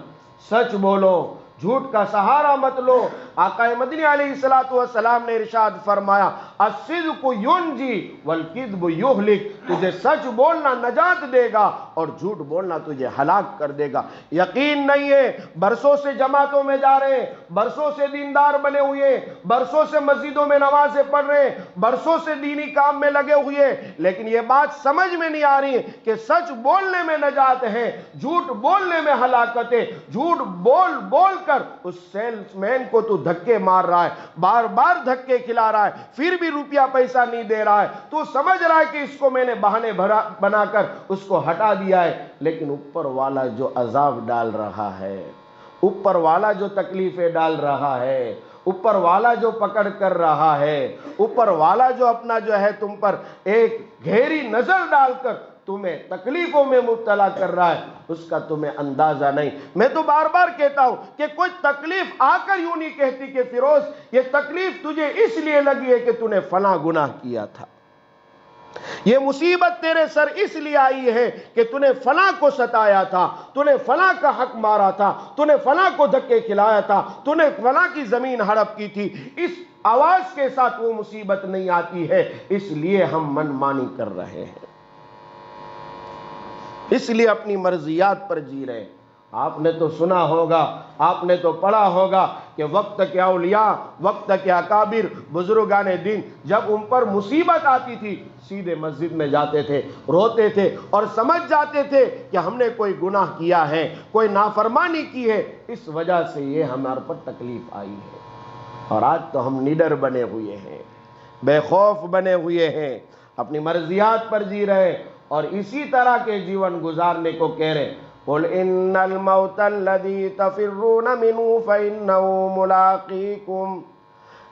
S1: سچ بولو، جھوٹ کا سہارا مت لو۔ آقا مدنی علیہ الصلوۃ والسلام نے ارشاد فرمایا الصدق ینجی والکذب یہلک، تجھے سچ بولنا نجات دے گا اور جھوٹ بولنا تجھے ہلاک کر دے گا۔ یقین نہیں ہے، برسوں سے جماعتوں میں جا رہے ہیں، برسوں سے دیندار بنے ہوئے، برسوں سے مسجدوں میں نمازیں پڑھ رہے ہیں، برسوں سے دینی کام میں لگے ہوئے، لیکن یہ بات سمجھ میں نہیں آ رہی کہ سچ بولنے میں نجات ہے، جھوٹ بولنے میں ہلاکت ہے۔ جھوٹ بول بول کر اس سیلس مین کو تو دھکے مار رہا ہے، بار بار دھکے کھلا رہا ہے، پھر بھی روپیہ پیسہ نہیں دے رہا ہے۔ تو سمجھ رہا ہے کہ اس کو میں نے بہانے بنا کر اس کو ہٹا دیا ہے، لیکن اوپر والا جو عذاب ڈال رہا ہے، اوپر والا جو تکلیفیں ڈال رہا ہے، اوپر والا جو پکڑ کر رہا ہے، اوپر والا جو اپنا جو ہے تم پر ایک گہری نظر ڈال کر تمہیں تکلیفوں میں مبتلا کر رہا ہے، اس کا تمہیں اندازہ نہیں۔ میں تو بار بار کہتا ہوں کہ کوئی تکلیف آ کر یوں نہیں کہتی کہ فیروز یہ تکلیف تجھے اس لیے لگی ہے کہ تو نے فلاں گناہ کیا تھا، یہ مصیبت تیرے سر اس لیے آئی ہے کہ تو نے فلاں کو ستایا تھا، تو نے فلاں کا حق مارا تھا، تو نے فلاں کو دھکے کھلایا تھا، تو نے فلاں کی زمین ہڑپ کی تھی۔ اس آواز کے ساتھ وہ مصیبت نہیں آتی ہے، اس لیے ہم من مانی کر رہے ہیں، اس لیے اپنی مرضیات پر جی رہے ہیں۔ آپ نے تو سنا ہوگا، آپ نے تو پڑھا ہوگا کہ وقت کے اولیاء، وقت کے اکابر، بزرگان دین جب ان پر مصیبت آتی تھی سیدھے مسجد میں جاتے تھے، روتے تھے اور سمجھ جاتے تھے کہ ہم نے کوئی گناہ کیا ہے، کوئی نافرمانی کی ہے، اس وجہ سے یہ ہمارے پر تکلیف آئی ہے۔ اور آج تو ہم نڈر بنے ہوئے ہیں، بے خوف بنے ہوئے ہیں، اپنی مرضیات پر جی رہے اور اسی طرح کے جیون گزارنے کو کہہ رہے۔ قُلْ إِنَّ الْمَوْتَ الَّذِي تَفِرُّونَ مِنْهُ فَإِنَّهُ مُلَاقِيكُمْ۔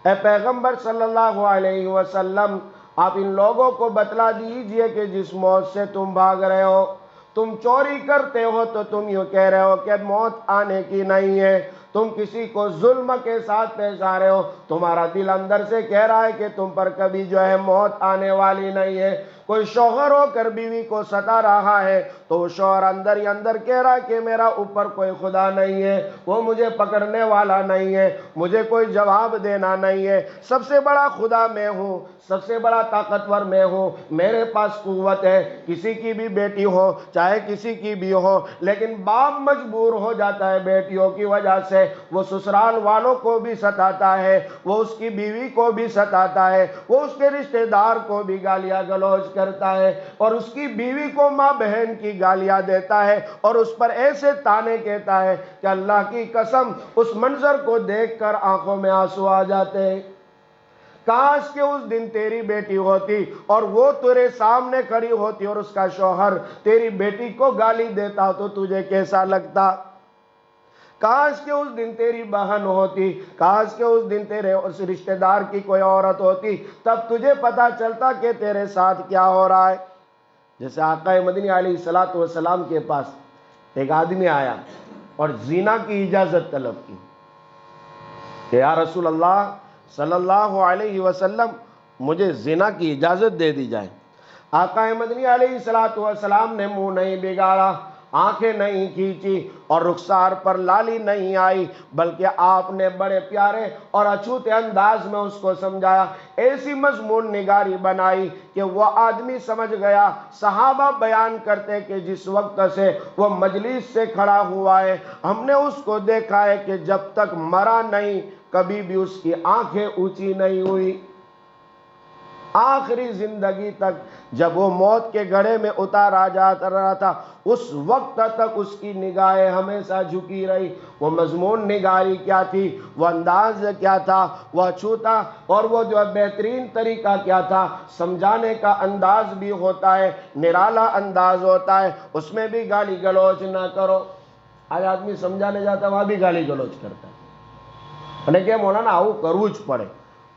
S1: اے پیغمبر صلی اللہ علیہ وسلم، آپ ان لوگوں کو بتلا دیجئے کہ جس موت سے تم بھاگ رہے ہو، تم چوری کرتے ہو تو تم یوں کہہ رہے ہو کہ موت آنے کی نہیں ہے، تم کسی کو ظلم کے ساتھ پیش آ رہے ہو، تمہارا دل اندر سے کہہ رہا ہے کہ تم پر کبھی جو ہے موت آنے والی نہیں ہے۔ کوئی شوہر ہو کر بیوی کو ستا رہا ہے تو وہ شوہر اندر ہی اندر کہہ رہا ہے کہ میرا اوپر کوئی خدا نہیں ہے، وہ مجھے پکڑنے والا نہیں ہے، مجھے کوئی جواب دینا نہیں ہے، سب سے بڑا خدا میں ہوں، سب سے بڑا طاقتور میں ہوں، میرے پاس قوت ہے۔ کسی کی بھی بیٹی ہو چاہے کسی کی بھی ہو، لیکن باپ مجبور ہو جاتا ہے بیٹیوں کی وجہ سے، وہ سسرال والوں کو بھی ستاتا ہے، وہ اس کی بیوی کو بھی ستاتا ہے، وہ اس کے رشتہ دار کو بھی گالیاں گلوچ کرتا ہے اور اس کی بیوی کو ماں بہن کی گالیاں دیتا ہے اور اس پر ایسے تانے کہتا ہے کہ اللہ کی قسم اس منظر کو دیکھ کر آنکھوں میں آنسو آ جاتے ہیں۔ کاش کہ اس دن تیری بیٹی ہوتی اور وہ تیرے سامنے کھڑی ہوتی اور اس کا شوہر تیری بیٹی کو گالی دیتا تو تجھے کیسا لگتا؟ کاش کہ اس دن تیری بہن ہوتی، کاش کہ اس دن تیرے اس رشتہ دار کی کوئی عورت ہوتی، تب تجھے پتا چلتا کہ تیرے ساتھ کیا ہو رہا ہے۔ جیسے آقا مدنی علیہ الصلوۃ والسلام کے پاس ایک آدمی آیا اور زنا کی اجازت طلب کی کہ یا رسول اللہ صلی اللہ علیہ وسلم مجھے زنا کی اجازت دے دی جائے۔ آقا مدنی علیہ الصلوۃ والسلام نے منہ نہیں بگاڑا، آنکھیں نہیں کھینچی اور رخسار پر لالی نہیں آئی، بلکہ آپ نے بڑے پیارے اور اچھوتے انداز میں اس کو سمجھایا، ایسی مضمون نگاری بنائی کہ وہ آدمی سمجھ گیا۔ صحابہ بیان کرتے کہ جس وقت سے وہ مجلس سے کھڑا ہوا ہے ہم نے اس کو دیکھا ہے کہ جب تک مرا نہیں کبھی بھی اس کی آنکھیں اونچی نہیں ہوئی۔ آخری زندگی تک جب وہ موت کے گڑھے میں اتارا جاتا رہا تھا، اس وقت تک اس کی نگاہیں ہمیشہ جھکی رہی۔ وہ مضمون نگاری کیا تھی، وہ انداز کیا تھا، وہ چھوتا اور وہ جو بہترین طریقہ کیا تھا، سمجھانے کا انداز بھی ہوتا ہے، نرالا انداز ہوتا ہے، اس میں بھی گالی گلوچ نہ کرو۔ آج آدمی سمجھانے جاتا ہے وہاں بھی گالی گلوچ کرتا ہے، અને કેમ મોલાના આવું કરવું જ પડે।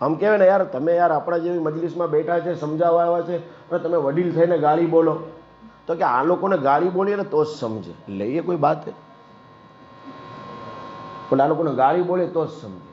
S1: આમ કહેવાય ને યાર તમે યાર આપણા જેવી મજલિસમાં બેઠા છે, સમજાવવા આવ્યા છે અને તમે વડીલ થઈને ગાળી બોલો, તો કે આ લોકોને ગાળી બોલીએ ને તો જ સમજે, લઈએ કોઈ બાત હે, બોલે આ લોકોને ગાળી બોલે તો જ સમજે।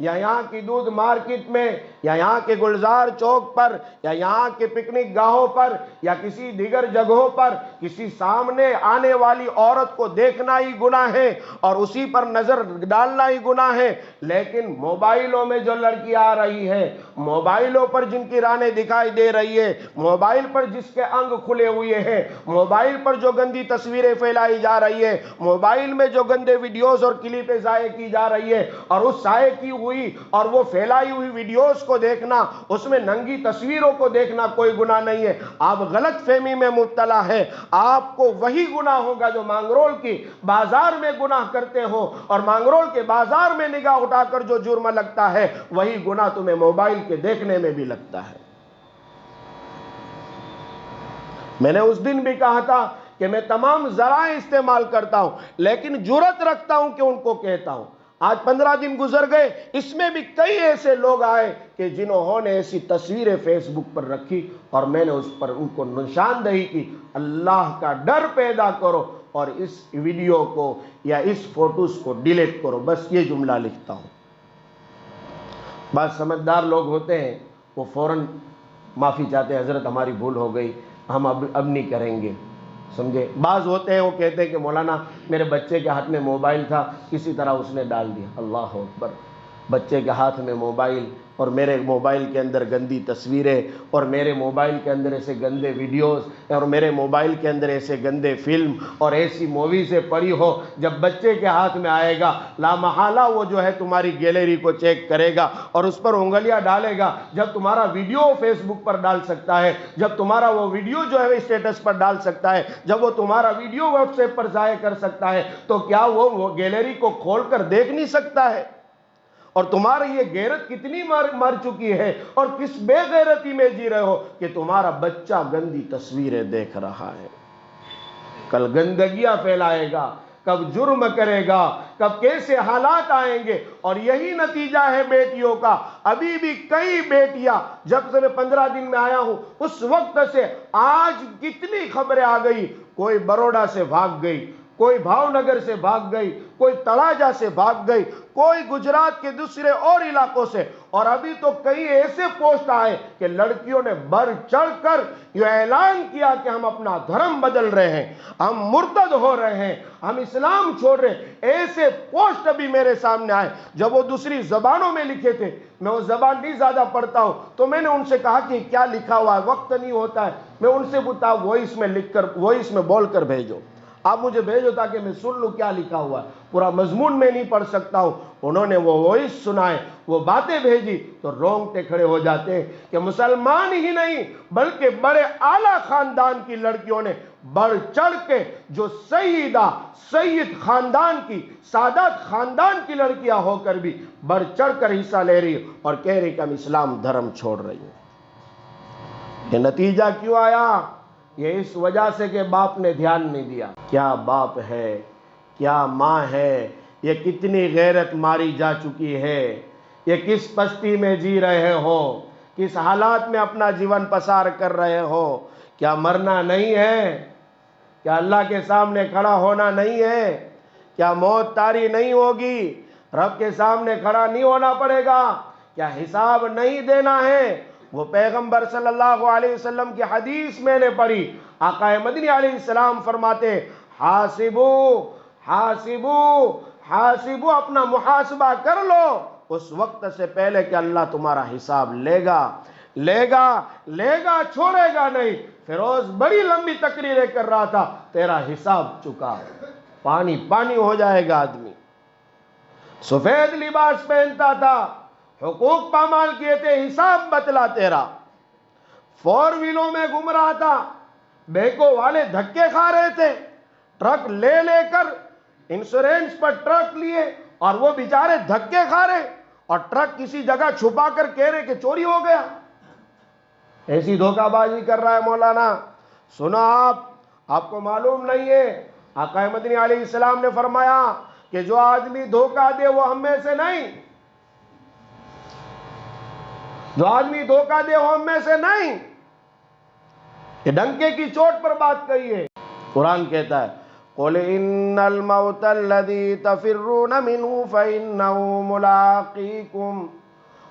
S1: یا یہاں کی دودھ مارکیٹ میں یا یہاں کے گلزار چوک پر یا یہاں کے پکنک گاہوں پر یا کسی دیگر جگہوں پر کسی سامنے آنے والی عورت کو دیکھنا ہی گناہ ہے اور اسی پر نظر ڈالنا ہی گناہ ہے، لیکن موبائلوں میں جو لڑکی آ رہی ہے، موبائلوں پر جن کی رانیں دکھائی دے رہی ہے، موبائل پر جس کے انگ کھلے ہوئے ہیں، موبائل پر جو گندی تصویریں پھیلائی جا رہی ہے، موبائل میں جو گندے ویڈیوز اور کلپیں ضائع کی جا رہی ہے، اور اس ضائع کی ہوئی اور وہ پھیلائی ہوئی ویڈیوز کو دیکھنا، اس میں ننگی تصویروں کو دیکھنا کوئی گناہ نہیں ہے۔ آپ غلط فہمی میں مبتلا ہے، آپ کو وہی گناہ ہوگا جو مانگرول کی بازار میں گناہ کرتے ہو، اور مانگرول کے بازار میں نگاہ اٹھا کر جو جرم لگتا ہے وہی گناہ تمہیں موبائل کے دیکھنے میں بھی لگتا ہے۔ میں نے اس دن بھی کہا تھا کہ میں تمام ذرائع استعمال کرتا ہوں، لیکن جرأت رکھتا ہوں کہ ان کو کہتا ہوں۔ آج 15 دن گزر گئے، اس میں بھی کئی ایسے لوگ آئے کہ جنہوں نے ایسی تصویریں فیس بک پر رکھی اور میں نے اس پر ان کو نشاندہی کی، اللہ کا ڈر پیدا کرو اور اس ویڈیو کو یا اس فوٹوز کو ڈیلیٹ کرو، بس یہ جملہ لکھتا ہوں۔ بعض سمجھدار لوگ ہوتے ہیں، وہ فوراً معافی چاہتے ہیں، حضرت ہماری بھول ہو گئی، ہم اب نہیں کریں گے، سمجھے۔ بعض ہوتے ہیں وہ کہتے ہیں کہ مولانا میرے بچے کے ہاتھ میں موبائل تھا، کسی طرح اس نے ڈال دیا۔ اللہ اکبر، بچے کے ہاتھ میں موبائل اور میرے موبائل کے اندر گندی تصویریں اور میرے موبائل کے اندر ایسے گندے ویڈیوز اور میرے موبائل کے اندر ایسے گندے فلم اور ایسی موویزیں پڑی ہو، جب بچے کے ہاتھ میں آئے گا لا محالہ وہ جو ہے تمہاری گیلری کو چیک کرے گا اور اس پر انگلیاں ڈالے گا۔ جب تمہارا ویڈیو فیس بک پر ڈال سکتا ہے، جب تمہارا وہ ویڈیو جو ہے اسٹیٹس پر ڈال سکتا ہے، جب وہ تمہارا ویڈیو واٹس ایپ پر ضائع کر سکتا ہے، تو کیا وہ گیلری کو کھول کر دیکھ نہیں سکتا ہے؟ اور تمہاری یہ غیرت کتنی مر چکی ہے اور کس بے غیرتی میں جی رہے ہو کہ تمہارا بچہ گندی تصویریں دیکھ رہا ہے۔ کل گندگیاں پھیلائے گا، کب جرم کرے گا، کب کیسے حالات آئیں گے، اور یہی نتیجہ ہے بیٹیوں کا۔ ابھی بھی کئی بیٹیاں، جب سے میں 15 دن میں آیا ہوں اس وقت سے آج کتنی خبریں آ گئی، کوئی بروڈا سے بھاگ گئی، کوئی بھاؤ نگر سے بھاگ گئی، کوئی تڑاجا سے بھاگ گئی، کوئی گجرات کے دوسرے اور علاقوں سے، اور ابھی تو کئی ایسے پوسٹ آئے کہ لڑکیوں نے بڑھ چڑھ کر یہ اعلان کیا کہ ہم اپنا دھرم بدل رہے ہیں، ہم مرتد ہو رہے ہیں، ہم اسلام چھوڑ رہے ہیں۔ ایسے پوسٹ ابھی میرے سامنے آئے، جب وہ دوسری زبانوں میں لکھے تھے، میں وہ زبان نہیں زیادہ پڑھتا ہوں، تو میں نے ان سے کہا کہ کیا لکھا ہوا ہے، وقت نہیں ہوتا ہے، میں ان سے پوچھتا وائس میں لکھ کر، وائس میں بول کر بھیجو، آپ مجھے بھیجو تاکہ میں سن لوں کیا لکھا ہوا ہے، پورا مضمون میں نہیں پڑھ سکتا ہوں۔ انہوں نے وہ وائس سنائے، وہ باتیں بھیجی تو رونگٹے کھڑے ہو جاتے ہیں کہ مسلمان ہی نہیں بلکہ بڑے اعلیٰ خاندان کی لڑکیوں نے بڑھ چڑھ کے، جو سید خاندان کی، سادات خاندان کی لڑکیاں ہو کر بھی بڑھ چڑھ کر حصہ لے رہی اور کہہ رہی کہ ہم اسلام دھرم چھوڑ رہی ہیں۔ یہ نتیجہ کیوں آیا؟ یہ اس وجہ سے کہ باپ نے دھیان نہیں دیا۔ کیا باپ ہے، کیا ماں ہے، یہ کتنی غیرت ماری جا چکی ہے، یہ کس پستی میں جی رہے ہو، کس حالات میں اپنا جیون پسار کر رہے ہو۔ کیا مرنا نہیں ہے؟ کیا اللہ کے سامنے کھڑا ہونا نہیں ہے؟ کیا موت طاری نہیں ہوگی؟ رب کے سامنے کھڑا نہیں ہونا پڑے گا؟ کیا حساب نہیں دینا ہے؟ وہ پیغمبر صلی اللہ علیہ وسلم کی حدیث میں نے پڑھی، آقا مدنی علیہ السلام فرماتے حاسبو حاسبو حاسبو، اپنا محاسبہ کر لو اس وقت سے پہلے کہ اللہ تمہارا حساب لے گا، چھوڑے گا نہیں۔ فیروز بڑی لمبی تقریریں کر رہا تھا، تیرا حساب چکا، پانی پانی ہو جائے گا آدمی۔ سفید لباس پہنتا تھا، حقوق پامال کیے تھے، حساب بتلا تیرا۔ 4 ویلوں میں گھوم رہا تھا، بیکو والے دھکے کھا رہے تھے، ٹرک لے کر انشورنس پر ٹرک لیے اور وہ بیچارے دھکے کھا رہے، اور ٹرک کسی جگہ چھپا کر کہہ رہے کہ چوری ہو گیا۔ ایسی دھوکہ بازی کر رہا ہے مولانا۔ سنا آپ کو معلوم نہیں ہے، آقا مدنی علیہ السلام نے فرمایا کہ جو آدمی دھوکہ دے وہ ہم میں سے نہیں، جو آدمی دھوکہ دے وہ ہم میں سے نہیں۔ یہ ڈنکے کی چوٹ پر بات کہی ہے۔ قرآن کہتا ہے قل ان الموت الذی تفرون منہ فإنہ ملاقیکم،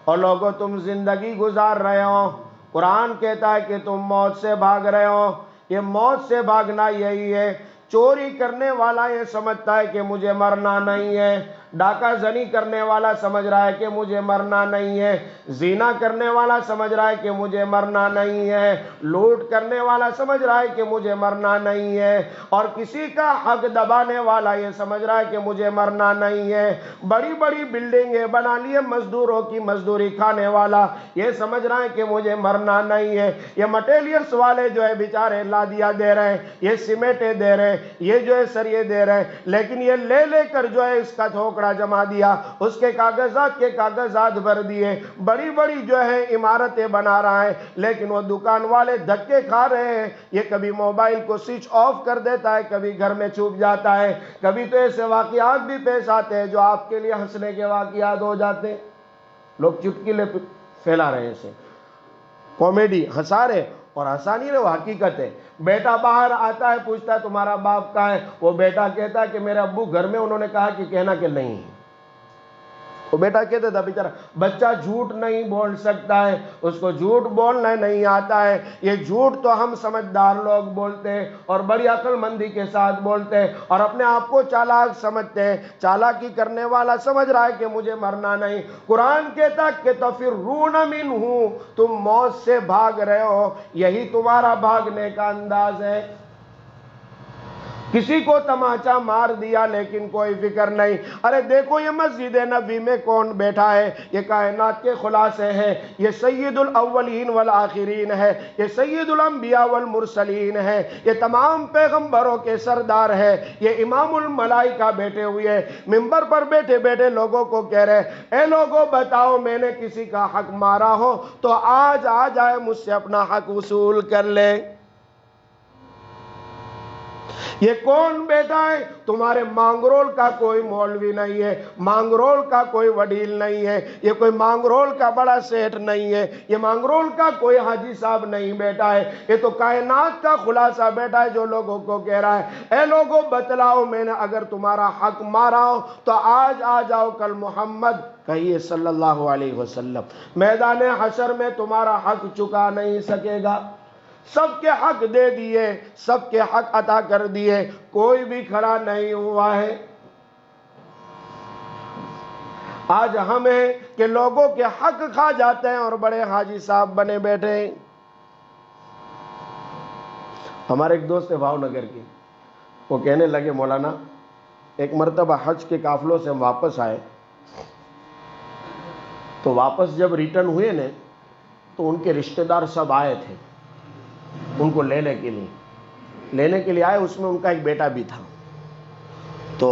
S1: اور لوگوں تم زندگی گزار رہے ہو، قرآن کہتا ہے کہ تم موت سے بھاگ رہے ہو، یہ موت سے بھاگنا یہی ہے۔ چوری کرنے والا یہ سمجھتا ہے کہ مجھے مرنا نہیں ہے، ڈاکہ زنی کرنے والا سمجھ رہا ہے کہ مجھے مرنا نہیں ہے، زنا کرنے والا سمجھ رہا ہے کہ مجھے مرنا نہیں ہے، لوٹ کرنے والا سمجھ رہا ہے کہ مجھے مرنا نہیں ہے، اور کسی کا حق دبانے والا یہ سمجھ رہا ہے کہ مجھے مرنا نہیں ہے۔ بڑی بڑی بلڈنگیں بنا لیے مزدوروں کی مزدوری کھانے والا یہ سمجھ رہا ہے کہ مجھے مرنا نہیں ہے۔ یہ مٹیریلز والے جو ہے بیچارے لادیاں دے رہے ہیں، یہ سیمنٹیں دے رہے ہیں، یہ جو ہے سریے دے رہے ہیں، لیکن یہ لے لے کر جو ہے اس کا ٹھوکرا جما دیا، اس کے کاغذات بھر دیے، بڑی بڑی جو ہے عمارتیں بنا رہا ہے، لیکن وہ دکان والے دھکے کھا رہے ہیں۔ یہ کبھی موبائل کو سوئچ آف کر دیتا ہے، کبھی گھر میں چھپ جاتا ہے، کبھی تو ایسے واقعات بھی پیش آتے ہیں جو آپ کے لیے ہنسنے کے واقعات ہو جاتے ہیں۔ لوگ چٹکلے پھیلا رہے ہیں، اسے کامیڈی ہنسا رہے، اور ہنسا نہیں رہے، وہ حقیقت ہے۔ بیٹا باہر آتا ہے، پوچھتا ہے تمہارا باپ کہاں ہے؟ وہ بیٹا کہتا ہے کہ میرے ابو گھر میں، انہوں نے کہا کہ کہنا کہ نہیں۔ وہ بیٹا کہتا تھا بیچارہ، بچہ جھوٹ نہیں بول سکتا ہے، اس کو جھوٹ بولنا نہیں آتا ہے۔ یہ جھوٹ تو ہم سمجھدار لوگ بولتے ہیں اور بڑی عقل مندی کے ساتھ بولتے ہیں، اور اپنے آپ کو چالاک سمجھتے ہیں۔ چالاکی کرنے والا سمجھ رہا ہے کہ مجھے مرنا نہیں۔ قرآن کہتا کہ تفرون منہ، تم موت سے بھاگ رہے ہو، یہی تمہارا بھاگنے کا انداز ہے۔ کسی کو تماچا مار دیا لیکن کوئی فکر نہیں۔ ارے دیکھو یہ مسجد نبوی میں کون بیٹھا ہے، یہ کائنات کے خلاصے ہیں، یہ سید الاولین والآخرین ہے، یہ سید الانبیاء والمرسلین ہے، یہ تمام پیغمبروں کے سردار ہے، یہ امام الملائکہ بیٹھے ہوئے ہیں، منبر پر بیٹھے بیٹھے لوگوں کو کہہ رہے ہیں، اے لوگوں بتاؤ میں نے کسی کا حق مارا ہو تو آج آ جائے مجھ سے اپنا حق وصول کر لے۔ یہ کون بیٹا ہے؟ تمہارے مانگرول کا کوئی مولوی نہیں ہے، مانگرول کا کوئی وڈیل نہیں ہے، یہ کوئی مانگرول کا بڑا سیٹ نہیں ہے، یہ مانگرول کا کوئی حاجی صاحب نہیں بیٹا ہے، یہ تو کائنات کا خلاصہ بیٹا ہے جو لوگوں کو کہہ رہا ہے، اے لوگوں بتلاؤ میں نے اگر تمہارا حق مارا ہو تو آج آ جاؤ، کل محمد کہیے صلی اللہ علیہ وسلم میدان حشر میں تمہارا حق چکا نہیں سکے گا۔ سب کے حق دے دیے، سب کے حق عطا کر دیے، کوئی بھی کھڑا نہیں ہوا ہے۔ آج ہمیں کہ لوگوں کے حق کھا جاتے ہیں اور بڑے حاجی صاحب بنے بیٹھے ہیں۔ ہمارے ایک دوست ہے بھاؤ نگر کی، وہ کہنے لگے مولانا ایک مرتبہ حج کے قافلوں سے ہم واپس آئے، تو واپس جب ریٹرن ہوئے نا تو ان کے رشتہ دار سب آئے تھے ان کو لینے کے لیے آئے، اس میں ان کا ایک بیٹا بھی تھا۔ تو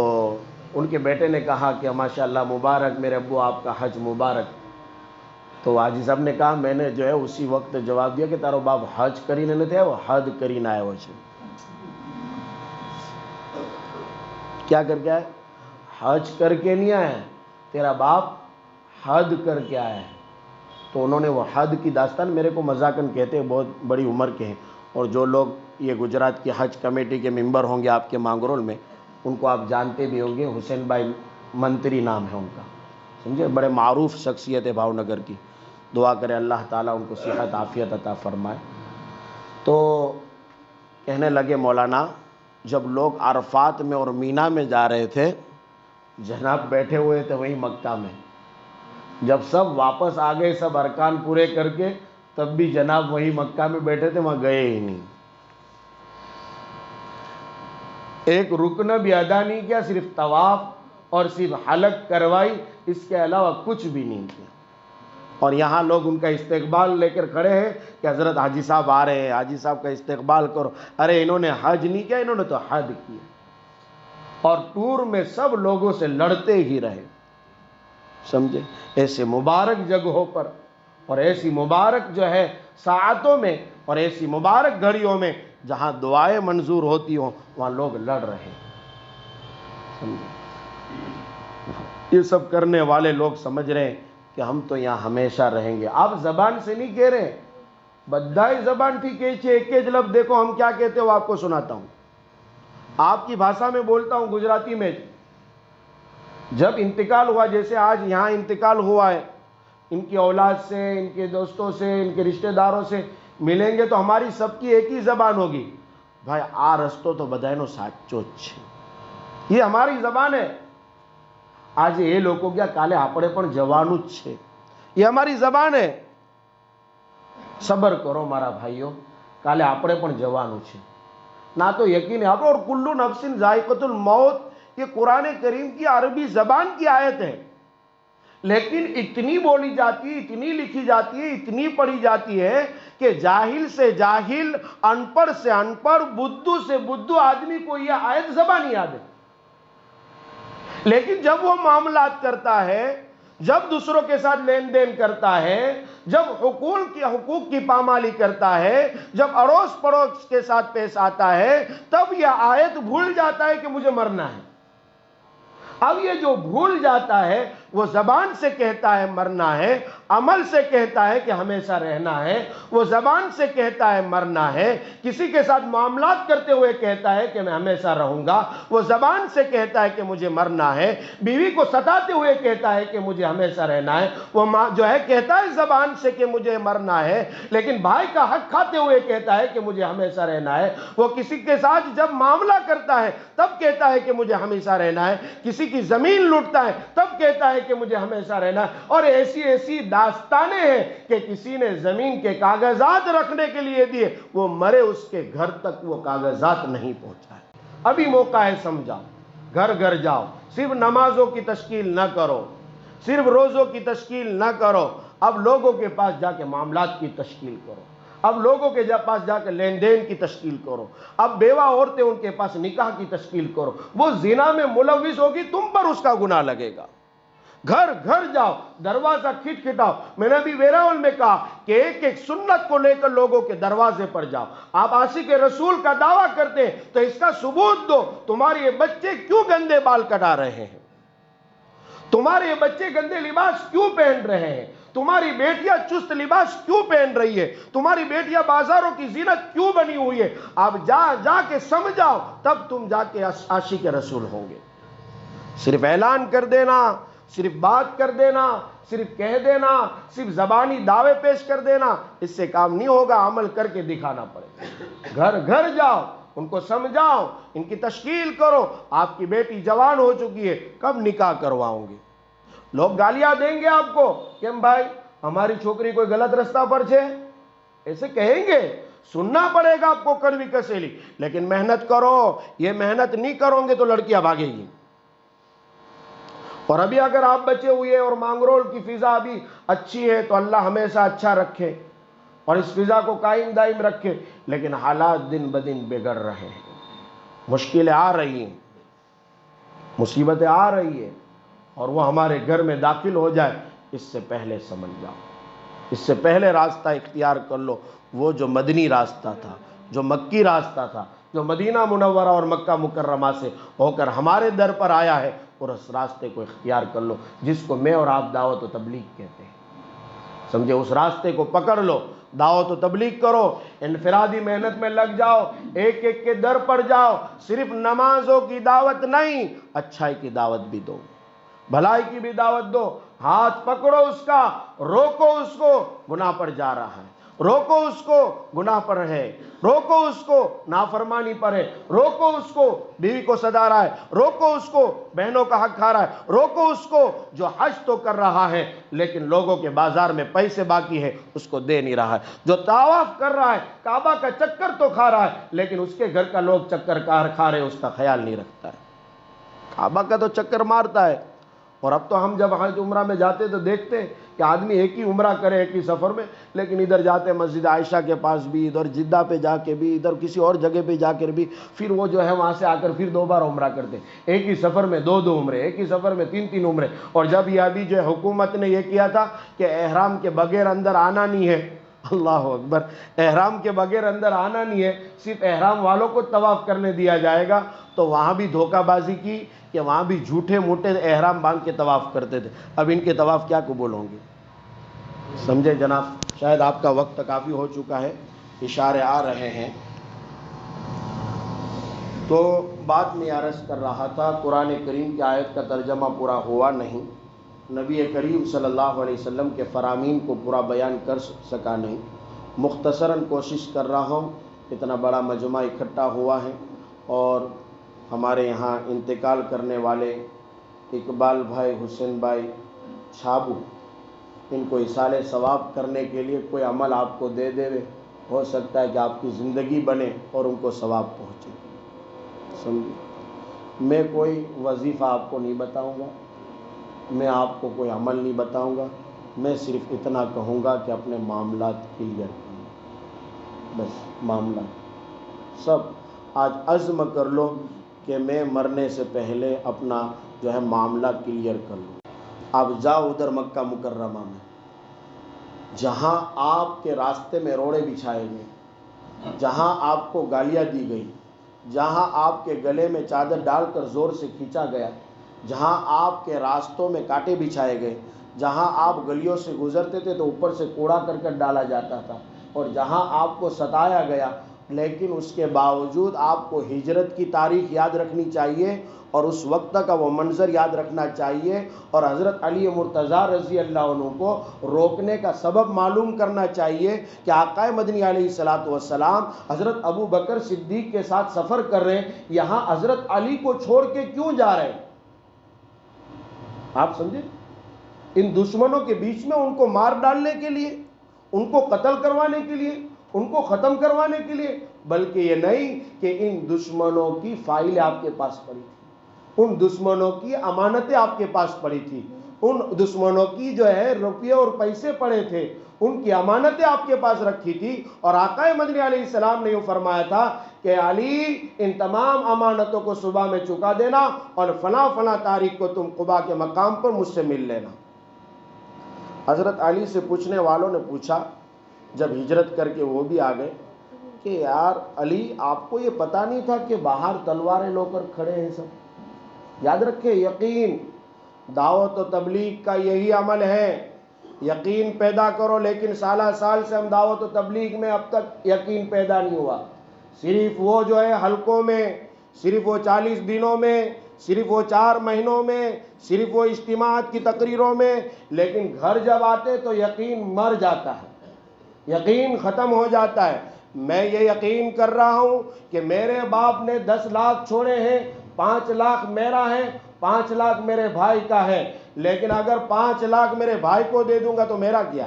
S1: ان کے بیٹے نے کہا کہ ماشاءاللہ مبارک میرے ابو آپ کا حج مبارک۔ تو حاجی صاحب نے کہا میں نے جو ہے اسی وقت جواب دیا کہ تارو باپ حج کرینے نہیں تھے، وہ حد کرینے آئے ہوئے۔ کیا کر کے آئے؟ حج کر کے نہیں آئے، تیرا باپ حد کر کے آیا ہے۔ تو انہوں نے وہ حد کی داستان میرے کو مذاقاً کہتے ہیں، بہت بڑی عمر کے ہیں، اور جو لوگ یہ گجرات کی حج کمیٹی کے ممبر ہوں گے آپ کے مانگرول میں، ان کو آپ جانتے بھی ہوں گے، حسین بھائی منتری نام ہے ان کا، سمجھے، بڑے معروف شخصیت ہے بھاؤ نگر کی۔ دعا کرے اللہ تعالیٰ ان کو صحت عافیت عطا فرمائے۔ تو کہنے لگے مولانا جب لوگ عرفات میں اور مینا میں جا رہے تھے، جناب بیٹھے ہوئے تھے وہیں مکہ میں، جب سب واپس آ گئے سب ارکان پورے کر کے، تب بھی جناب وہیں مکہ میں بیٹھے تھے، وہاں گئے ہی نہیں، ایک رکن بھی ادا نہیں کیا، صرف طواف اور صرف حلق کروائی، اس کے علاوہ کچھ بھی نہیں کیا۔ اور یہاں لوگ ان کا استقبال لے کر کھڑے ہیں کہ حضرت حاجی صاحب آ رہے ہیں، حاجی صاحب کا استقبال کرو۔ ارے انہوں نے حج نہیں کیا، انہوں نے تو حد کیا، اور ٹور میں سب لوگوں سے لڑتے ہی رہے، سمجھے۔ ایسے مبارک جگہوں پر اور ایسی مبارک جو ہے ساعتوں میں اور ایسی مبارک گھڑیوں میں جہاں دعائیں منظور ہوتی ہوں، وہاں لوگ لڑ رہے ہیں، سمجھے۔ یہ سب کرنے والے لوگ سمجھ رہے ہیں کہ ہم تو یہاں ہمیشہ رہیں گے۔ آپ زبان سے نہیں کہہ رہے، بدائی زبان تھی کہ ایک لفظ دیکھو ہم کیا کہتے ہیں وہ آپ کو سناتا ہوں۔ آپ کی بھاشا میں بولتا ہوں گجراتی میں، جب انتقال ہوا، جیسے آج یہاں انتقال ہوا ہے، ان کی اولاد سے، ان کے دوستوں سے، ان کے رشتہ داروں سے ملیں گے تو ہماری سب کی ایک ہی زبان ہوگی، بھائی آ رستو تو بدائنو ساچو چھے، یہ ہماری زبان ہے۔ آج یہ لوگوں کیا کالے آپڑے پر جوانو چھے، یہ ہماری زبان ہے۔ صبر کرو مارا بھائیو، کالے آپڑے پر جوانو چھے، نہ تو یقین ہے آپ، اور کلو نفس ذائقۃ الموت، یہ قرآن کریم کی عربی زبان کی آیت ہے، لیکن اتنی بولی جاتی ہے، اتنی لکھی جاتی ہے، اتنی پڑھی جاتی ہے کہ جاہل سے جاہل، ان پڑھ سے ان پڑھ، بدھو سے بدھو آدمی کو یہ آیت زبان یاد ہے، لیکن جب وہ معاملات کرتا ہے، جب دوسروں کے ساتھ لین دین کرتا ہے، جب حقوق کی پامالی کرتا ہے، جب اڑوس پڑوس کے ساتھ پیش آتا ہے، تب یہ آیت بھول جاتا ہے کہ مجھے مرنا ہے۔ اب یہ جو بھول جاتا ہے، وہ زبان سے کہتا ہے مرنا ہے، عمل سے کہتا ہے کہ ہمیشہ رہنا ہے، وہ زبان سے کہتا ہے مرنا ہے، کسی کے ساتھ معاملات کرتے ہوئے کہتا ہے کہ میں ہمیشہ رہوں گا، وہ زبان سے کہتا ہے کہ مجھے مرنا ہے، بیوی کو ستاتے ہوئے کہتا ہے کہ مجھے ہمیشہ رہنا ہے، وہ جو ہے کہتا ہے زبان سے کہ مجھے مرنا ہے، لیکن بھائی کا حق کھاتے ہوئے کہتا ہے کہ مجھے ہمیشہ رہنا ہے، وہ کسی کے ساتھ جب معاملہ کرتا ہے تب کہتا ہے کہ مجھے ہمیشہ رہنا ہے، کسی کی زمین لوٹتا ہے تب کہتا ہے کہ مجھے ہمیشہ رہنا ہے، اور ایسی داستانیں ہیں کہ کسی نے زمین کے کاغذات رکھنے کے لیے دیے، وہ مرے اس کے گھر تک وہ کاغذات نہیں پہنچائے۔ ابھی موقع ہے، سمجھاؤ، گھر گھر جاؤ، صرف نمازوں کی تشکیل نہ کرو، صرف روزوں کی تشکیل نہ کرو، اب لوگوں کے پاس جا کے معاملات کی تشکیل کرو، اب لوگوں کے پاس جا کے لین دین کی تشکیل کرو، اب بیوہ عورتیں ان کے پاس نکاح کی تشکیل کرو، وہ زنا میں ملوث ہوگی، تم پر اس کا گناہ لگے گا۔ گھر گھر جاؤ، دروازہ کھٹکھٹاؤ، میں نے بھی ویراول میں کہا کہ ایک ایک سنت کو لے کر لوگوں کے دروازے پر جاؤ۔ آپ عاشق رسول کا دعویٰ کرتے ہیں تو اس کا ثبوت دو، تمہارے یہ بچے کیوں گندے بال کٹا رہے ہیں، تمہارے یہ بچے گندے لباس کیوں پہن رہے ہیں، تمہاری بیٹیاں چست لباس کیوں پہن رہی ہے، تمہاری بیٹیاں بازاروں کی زینت کیوں بنی ہوئی ہے، آپ جا کے سمجھاؤ، تب تم جا کے عاشق رسول ہوں گے۔ صرف اعلان کر دینا، صرف بات کر دینا، صرف کہہ دینا، صرف زبانی دعوے پیش کر دینا، اس سے کام نہیں ہوگا، عمل کر کے دکھانا پڑے گا۔ گھر گھر جاؤ، ان کو سمجھاؤ، ان کی تشکیل کرو، آپ کی بیٹی جوان ہو چکی ہے، کب نکاح کرواؤں گے؟ لوگ گالیاں دیں گے آپ کو کہ بھائی ہماری چھوکری کوئی غلط رستہ پر چھے، ایسے کہیں گے، سننا پڑے گا آپ کو کڑوی کسیلی، لیکن محنت کرو، یہ محنت نہیں کرو گے تو لڑکیاں بھاگے گی۔ اور ابھی اگر آپ بچے ہوئے اور مانگرول کی فضا ابھی اچھی ہے تو اللہ ہمیشہ اچھا رکھے اور اس فضا کو قائم دائم رکھے، لیکن حالات دن بدن بگڑ رہے ہیں، مشکلیں آ رہی ہیں، مصیبتیں آ رہی ہیں، اور وہ ہمارے گھر میں داخل ہو جائے اس سے پہلے سمجھ جاؤ، اس سے پہلے راستہ اختیار کر لو، وہ جو مدنی راستہ تھا، جو مکی راستہ تھا، جو مدینہ منورہ اور مکہ مکرمہ سے ہو کر ہمارے در پر آیا ہے، اور اس راستے کو اختیار کر لو جس کو میں اور آپ دعوت و تبلیغ کہتے ہیں، سمجھے؟ اس راستے کو پکڑ لو، دعوت و تبلیغ کرو، انفرادی محنت میں لگ جاؤ، ایک ایک کے در پر جاؤ، صرف نمازوں کی دعوت نہیں، اچھائی کی دعوت بھی دو، بھلائی کی بھی دعوت دو، ہاتھ پکڑو اس کا، روکو اس کو، گناہ پر جا رہا ہے، روکو اس کو، گناہ پر ہے، روکو اس کو، نافرمانی پر ہے، روکو اس کو، بیوی کو سدا رہا ہے، روکو اس کو، بہنوں کا حق کھا رہا ہے، روکو اس کو، جو حج تو کر رہا ہے لیکن لوگوں کے بازار میں پیسے باقی ہے اس کو دے نہیں رہا ہے، جو طواف کر رہا ہے، کعبہ کا چکر تو کھا رہا ہے لیکن اس کے گھر کا لوگ چکر کھا رہے اس کا خیال نہیں رکھتا ہے، کعبہ کا تو چکر مارتا ہے۔ اور اب تو ہم جب حج عمرہ میں جاتے تو دیکھتے ہیں کہ آدمی ایک ہی عمرہ کرے ایک ہی سفر میں، لیکن ادھر جاتے مسجد عائشہ کے پاس بھی، ادھر جدہ پہ جا کے بھی، ادھر کسی اور جگہ پہ جا کر بھی، پھر وہ جو ہے وہاں سے آ کر پھر 2 بار عمرہ کرتے، ایک ہی سفر میں 2 عمرے، ایک ہی سفر میں 3 عمرے۔ اور جب یہ ابھی جو حکومت نے یہ کیا تھا کہ احرام کے بغیر اندر آنا نہیں ہے، اللہ اکبر، احرام کے بغیر اندر آنا نہیں ہے، صرف احرام والوں کو طواف کرنے دیا جائے گا، تو وہاں بھی دھوکہ بازی کی کہ وہاں بھی جھوٹے موٹے احرام باندھ کے طواف کرتے تھے، اب ان کے طواف کیا قبول ہوں گے؟ سمجھے جناب؟ شاید آپ کا وقت کافی ہو چکا ہے، اشارے آ رہے ہیں۔ تو بات میں عرض کر رہا تھا، قرآن کریم کی آیت کا ترجمہ پورا ہوا نہیں، نبی کریم صلی اللہ علیہ وسلم کے فرامین کو پورا بیان کر سکا نہیں، مختصراً کوشش کر رہا ہوں۔ اتنا بڑا مجمع اکٹھا ہوا ہے، اور ہمارے یہاں انتقال کرنے والے اقبال بھائی، حسین بھائی چھابو، ان کو ایصال ثواب کرنے کے لیے کوئی عمل آپ کو دے دے، ہو سکتا ہے کہ آپ کی زندگی بنے اور ان کو ثواب پہنچے، سمجھے۔ میں کوئی وظیفہ آپ کو نہیں بتاؤں گا، میں آپ کو کوئی عمل نہیں بتاؤں گا، میں صرف اتنا کہوں گا کہ اپنے معاملات کلیئر کریں، بس معاملات سب۔ آج عزم کر لو کہ میں مرنے سے پہلے اپنا جو ہے معاملہ کلیئر کر لوں۔ آپ جاؤ ادھر مکہ مکرمہ میں، جہاں آپ کے راستے میں روڑے بچھائے گئے، جہاں آپ کو گالیاں دی گئی، جہاں آپ کے گلے میں چادر ڈال کر زور سے کھینچا گیا، جہاں آپ کے راستوں میں کانٹے بچھائے گئے، جہاں آپ گلیوں سے گزرتے تھے تو اوپر سے کوڑا کرکٹ ڈالا جاتا تھا، اور جہاں آپ کو ستایا گیا، لیکن اس کے باوجود آپ کو ہجرت کی تاریخ یاد رکھنی چاہیے، اور اس وقت کا وہ منظر یاد رکھنا چاہیے، اور حضرت علی مرتضیٰ رضی اللہ عنہ کو روکنے کا سبب معلوم کرنا چاہیے کہ آقا مدنی علیہ الصلوۃ والسلام حضرت ابو بکر صدیق کے ساتھ سفر کر رہے ہیں، یہاں حضرت علی کو چھوڑ کے کیوں جا رہے ہیں؟ آپ سمجھے؟ ان دشمنوں کے بیچ میں ان کو مار ڈالنے کے لیے، ان کو قتل کروانے کے لیے، ان کو ختم کروانے کے لیے، بلکہ یہ نہیں کہ ان دشمنوں کی فائلیں آپ کے پاس پڑی تھی، ان دشمنوں کی امانتیں آپ کے پاس پڑی تھی، ان دشمنوں کی جو ہے روپیے اور پیسے پڑے تھے، ان کی امانتیں آپ کے پاس رکھی تھی، اور آقا مدنی علیہ السلام نے یہ فرمایا تھا کہ علی ان تمام امانتوں کو صبح میں چکا دینا، اور فلاں فلاں تاریخ کو تم قباء کے مقام پر مجھ سے مل لینا۔ حضرت علی سے پوچھنے والوں نے پوچھا، جب ہجرت کر کے وہ بھی آ گئے، کہ یار علی آپ کو یہ پتہ نہیں تھا کہ باہر تلواریں لو کر کھڑے ہیں سب؟ یاد رکھے، یقین دعوت و تبلیغ کا یہی عمل ہے، یقین پیدا کرو، لیکن سالہ سال سے ہم دعوت و تبلیغ میں اب تک یقین پیدا نہیں ہوا، صرف وہ جو ہے حلقوں میں، صرف وہ 40 دنوں میں، صرف وہ 4 مہینوں میں، صرف وہ اجتماعات کی تقریروں میں، لیکن گھر جب آتے تو یقین مر جاتا ہے، یقین ختم ہو جاتا ہے۔ میں یہ یقین کر رہا ہوں کہ میرے باپ نے 10 لاکھ چھوڑے ہیں، 5 لاکھ میرا ہے، 5 لاکھ میرے بھائی کا ہے، لیکن اگر 5 لاکھ میرے بھائی کو دے دوں گا تو میرا کیا؟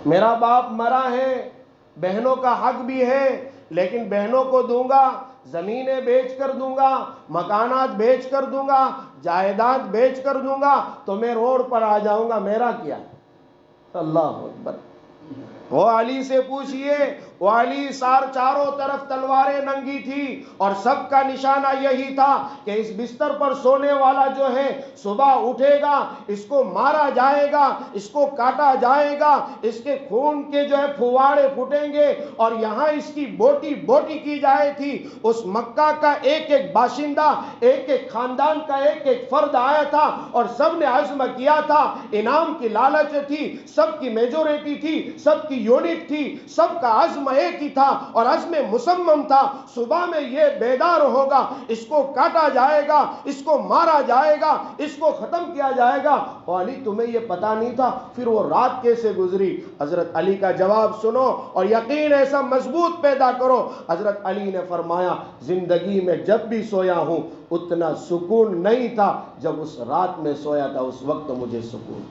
S1: میرا باپ مرا ہے، بہنوں کا حق بھی ہے، لیکن بہنوں کو دوں گا، زمینیں بیچ کر دوں گا، مکانات بیچ کر دوں گا، جائیداد بیچ کر دوں گا، تو میں روڈ پر آ جاؤں گا، میرا کیا؟ اللہ اکبر۔ وہ علی سے پوچھئے، وہ علی چاروں طرف تلواریں ننگی تھی، اور سب کا نشانہ یہی تھا کہ اس بستر پر سونے والا جو ہے صبح اٹھے گا، اس کو مارا جائے گا، اس کو کاٹا جائے گا، اس کے خون کے جو ہے پھوارے پھوٹیں گے، اور یہاں اس کی بوٹی بوٹی کی جائے تھی۔ اس مکہ کا ایک ایک باشندہ، ایک ایک خاندان کا ایک ایک فرد آیا تھا، اور سب نے عزم کیا تھا، انعام کی لالچ تھی، سب کی میجورٹی تھی، سب کی یونٹ تھی، سب کا عزم ایک ہی تھا، اور عزم مصمم تھا، صبح میں یہ بیدار ہوگا، اس کو کاٹا جائے گا، اس کو مارا جائے گا، اس کو ختم کیا جائے گا۔ اور علی تمہیں یہ پتا نہیں تھا؟ پھر وہ رات کیسے گزری؟ حضرت علی کا جواب سنو اور یقین ایسا مضبوط پیدا کرو۔ حضرت علی نے فرمایا، زندگی میں جب بھی سویا ہوں اتنا سکون نہیں تھا جب اس رات میں سویا تھا، اس وقت مجھے سکون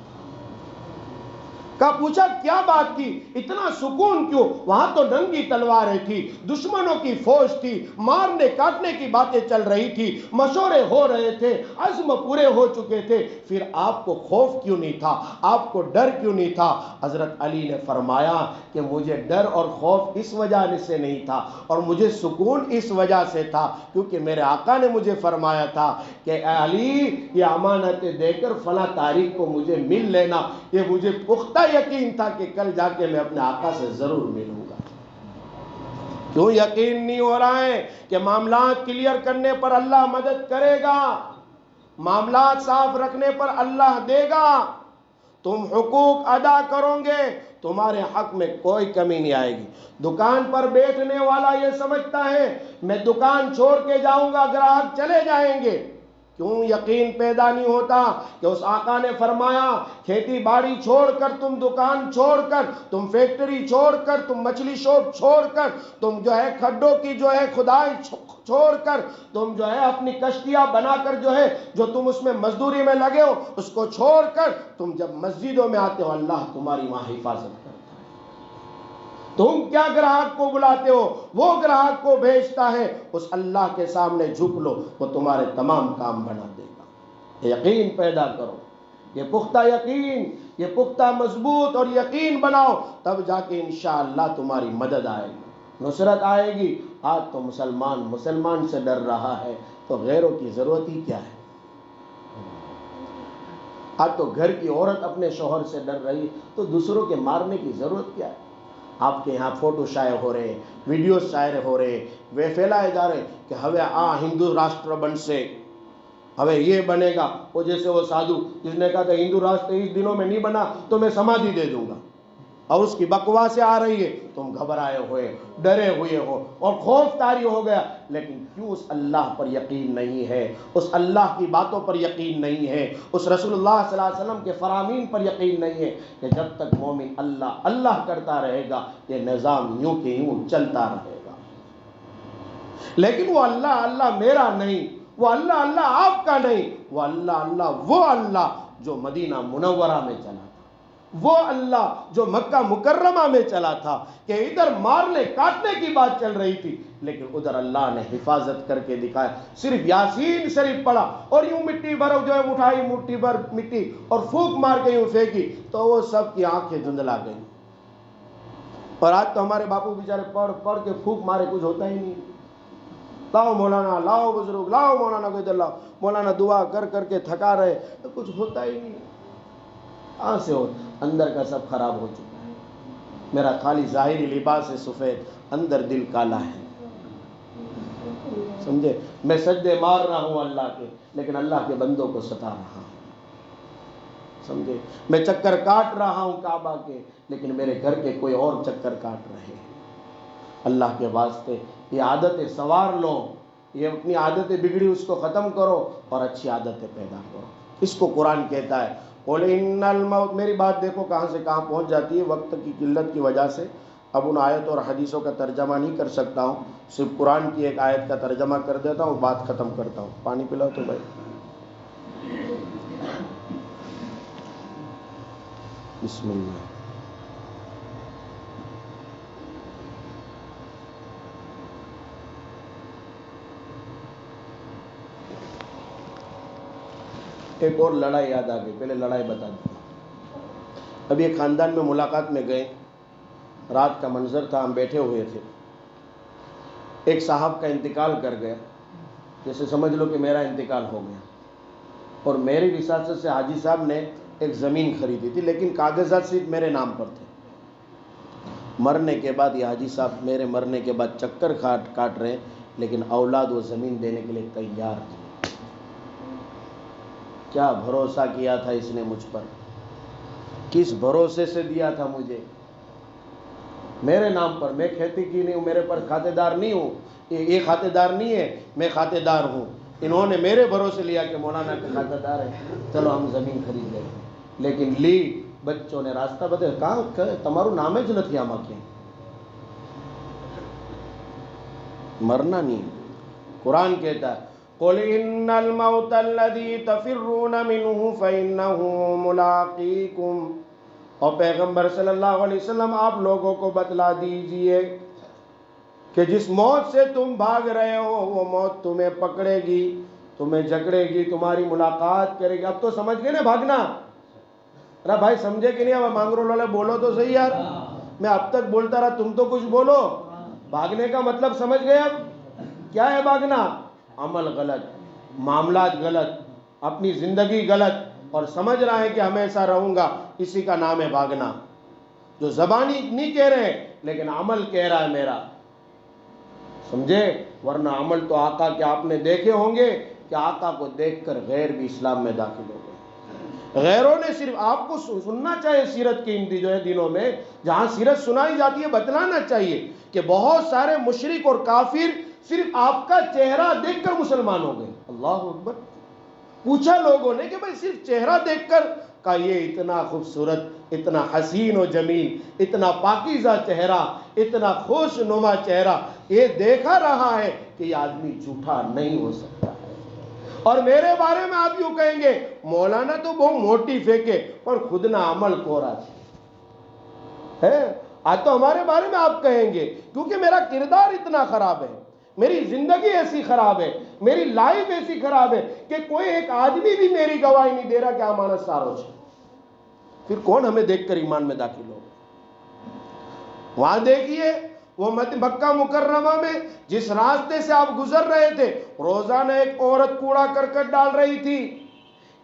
S1: کا۔ پوچھا کیا بات تھی، اتنا سکون کیوں؟ وہاں تو ننگی تلواریں تھی، دشمنوں کی فوج تھی، مارنے کاٹنے کی باتیں چل رہی تھی، مشورے ہو رہے تھے، عزم پورے ہو چکے تھے، پھر آپ کو خوف کیوں نہیں تھا؟ آپ کو ڈر کیوں نہیں تھا؟ حضرت علی نے فرمایا کہ مجھے ڈر اور خوف اس وجہ سے نہیں تھا، اور مجھے سکون اس وجہ سے تھا، کیونکہ میرے آقا نے مجھے فرمایا تھا کہ اے علی یہ امانتیں دے کر فلاں تاریخ کو مجھے مل لینا۔ یہ مجھے پختہ یقین تھا کہ کل جا کے میں اپنے آقا سے ضرور ملوں گا۔ کیوں یقین نہیں ہو رہا ہے کہ معاملات کلیئر کرنے پر اللہ مدد کرے گا، معاملات صاف رکھنے پر اللہ دے گا، تم حقوق ادا کرو گے تمہارے حق میں کوئی کمی نہیں آئے گی۔ دکان پر بیٹھنے والا یہ سمجھتا ہے میں دکان چھوڑ کے جاؤں گا گراہک چلے جائیں گے، کیوں یقین پیدا نہیں ہوتا کہ اس آقا نے فرمایا کھیتی باڑی چھوڑ کر، تم دکان چھوڑ کر، تم فیکٹری چھوڑ کر، تم مچھلی شاپ چھوڑ کر، تم جو ہے کھڈوں کی جو ہے کھدائی چھوڑ کر، تم جو ہے اپنی کشتیاں بنا کر جو ہے جو تم اس میں مزدوری میں لگے ہو اس کو چھوڑ کر تم جب مسجدوں میں آتے ہو اللہ تمہاری وہاں حفاظت کرتا ہے۔ تم کیا گراہک کو بلاتے ہو، وہ گراہک کو بھیجتا ہے، اس اللہ کے سامنے جھک لو، وہ تمہارے تمام کام بنا دے گا۔ یقین پیدا کرو، یہ پختہ یقین، یہ پختہ مضبوط اور یقین بناؤ، تب جا کے انشاءاللہ تمہاری مدد آئے گی، نصرت آئے گی۔ آج تو مسلمان سے ڈر رہا ہے تو غیروں کی ضرورت ہی کیا ہے؟ آج تو گھر کی عورت اپنے شوہر سے ڈر رہی تو دوسروں کے مارنے کی ضرورت کیا ہے؟ آپ کے یہاں فوٹو شائع ہو رہے، ویڈیوز شائع ہو رہے، وہ پھیلائے جا رہے کہ ہوے ہندو راشٹر بن سے ہوے یہ بنے گا، وہ جیسے وہ سادھو جس نے کہا کہ ہندو راشٹر 23 دنوں میں نہیں بنا تو میں سمادھی دے دوں گا، اور اس کی بکواسیں آ رہی ہے، تم گھبرائے ہوئے، ڈرے ہوئے ہو اور خوف طاری ہو گیا، لیکن کیوں اس اللہ پر یقین نہیں ہے، اس اللہ کی باتوں پر یقین نہیں ہے، اس رسول اللہ صلی اللہ علیہ وسلم کے فرامین پر یقین نہیں ہے کہ جب تک مومن اللہ اللہ کرتا رہے گا یہ نظام یوں کہ یوں چلتا رہے گا۔ لیکن وہ اللہ اللہ میرا نہیں، وہ اللہ اللہ آپ کا نہیں، وہ اللہ جو مدینہ منورہ میں چلا تھا، وہ اللہ جو مکہ مکرمہ میں چلا تھا، کہ ادھر مارنے کاٹنے کی بات چل رہی تھی لیکن ادھر اللہ نے حفاظت کر کے دکھایا۔ صرف یاسین شریف پڑھا اور یوں مٹی بھر جو ہے اٹھائی، مٹھی بھر مٹی اور پھونک مار کے یوں پھینکی تو وہ سب کی آنکھیں دھندلا گئی۔ اور آج تو ہمارے باپو بیچارے پڑھ کے پھونک مارے کچھ ہوتا ہی نہیں، لاؤ مولانا، لاؤ بزرگ، لاؤ مولانا کو ادھر لاؤ، مولانا دعا کر کر کے تھکا رہے تو کچھ ہوتا ہی نہیں، کہاں سے ہو؟ اندر کا سب خراب ہو چکا ہے۔ میرا خالی ظاہری لباس ہے سفید، اندر دل کالا ہے، سمجھے؟ میں سجدے مار رہا ہوں اللہ کے لیکن اللہ کے بندوں کو ستا رہا ہوں، سمجھے؟ میں چکر کاٹ رہا ہوں کعبہ کے لیکن میرے گھر کے کوئی اور چکر کاٹ رہے ہیں۔ اللہ کے واسطے یہ عادتیں سنوار لو، یہ اپنی عادتیں بگڑی اس کو ختم کرو اور اچھی عادتیں پیدا کرو۔ اس کو قرآن کہتا ہے قُلْ إِنَّ الْمَوْتَ۔ میری بات دیکھو کہاں سے کہاں پہنچ جاتی ہے، وقت کی قلت کی وجہ سے اب ان آیت اور حدیثوں کا ترجمہ نہیں کر سکتا ہوں، صرف قرآن کی ایک آیت کا ترجمہ کر دیتا ہوں، بات ختم کرتا ہوں۔ پانی پلاؤ تو بھائی، بسم اللہ۔ ایک اور لڑائی یاد آ گئی، پہلے لڑائی بتا دوں۔ ابھی ایک خاندان میں ملاقات میں گئے، رات کا منظر تھا، ہم بیٹھے ہوئے تھے، ایک صاحب کا انتقال کر گیا، جیسے سمجھ لو کہ میرا انتقال ہو گیا، اور میری وراثت سے حاجی صاحب نے ایک زمین خریدی تھی لیکن کاغذات صرف میرے نام پر تھے۔ مرنے کے بعد یہ حاجی صاحب میرے مرنے کے بعد چکر کاٹ رہے ہیں لیکن اولاد وہ زمین دینے کے لیے تیار تھے۔ کیا بھروسہ کیا تھا اس نے مجھ پر، کس بھروسے سے دیا تھا مجھے، میرے نام پر، میں کھیتی کی نہیں ہوں، میرے پر کھاتے دار نہیں ہوں، یہ کھاتے دار نہیں ہے، میں کھاتے دار ہوں، انہوں نے میرے بھروسے لیا کہ مولانا کے کھاتے دار ہے، چلو ہم زمین خرید لیں، لیکن لی بچوں نے راستہ بدل، کہاں تمہارو نام ہے جو نتھی آما کے مرنا نہیں۔ قرآن کہتا ہے قُلْ إِنَّ الْمَوْتَ الَّذِي تَفِرُّونَ مِنْهُ فَإِنَّهُ مُلَاقِيكُمْ، اور پیغمبر صلی اللہ علیہ وسلم آپ لوگوں کو بتلا دیجئے کہ جس موت سے تم بھاگ رہے ہو وہ موت تمہیں پکڑے گی، تمہیں جکڑے گی، تمہاری ملاقات کرے گی۔ اب تو سمجھ گئے نا بھاگنا؟ ارے بھائی سمجھے کہ نہیں؟ اب مانگرو لولے بولو تو صحیح یار، میں اب تک بولتا رہا تم تو کچھ بولو۔ بھاگنے کا مطلب سمجھ گئے؟ اب کیا ہے بھاگنا؟ عمل غلط، معاملات غلط، اپنی زندگی غلط، اور سمجھ رہا ہے کہ ہمیشہ رہوں گا، اسی کا نام ہے بھاگنا، جو زبانی نہیں کہہ رہے لیکن عمل کہہ رہا ہے میرا، سمجھے؟ ورنہ عمل تو آقا کے آپ نے دیکھے ہوں گے کہ آقا کو دیکھ کر غیر بھی اسلام میں داخل ہو گئے۔ غیروں نے صرف آپ کو سننا چاہیے سیرت کے ان جو ہے دنوں میں جہاں سیرت سنائی جاتی ہے، بتلانا چاہیے کہ بہت سارے مشرک اور کافر صرف آپ کا چہرہ دیکھ کر مسلمان ہو گئے۔ اللہ اکبر! پوچھا لوگوں نے کہ بھئی صرف چہرہ دیکھ کر، کہا یہ اتنا خوبصورت، اتنا حسین و جمیل، اتنا پاکیزہ چہرہ، اتنا خوش نما چہرہ یہ دیکھا رہا ہے کہ یہ آدمی جھوٹا نہیں ہو سکتا ہے۔ اور میرے بارے میں آپ یوں کہیں گے مولانا تو بہت موٹی پھینکے پر خود نہ عمل کورا ہے۔ آج تو ہمارے بارے میں آپ کہیں گے کیونکہ میرا کردار اتنا خراب ہے، میری زندگی ایسی خراب ہے، میری لائف ایسی خراب ہے کہ کوئی ایک آدمی بھی میری گواہی نہیں دے رہا کہ امانت سارو ہے۔ پھر کون ہمیں دیکھ کر ایمان میں داخل ہوگا؟ وہاں دیکھیے وہ مکہ مکرمہ میں جس راستے سے آپ گزر رہے تھے روزانہ ایک عورت کوڑا کرکٹ ڈال رہی تھی۔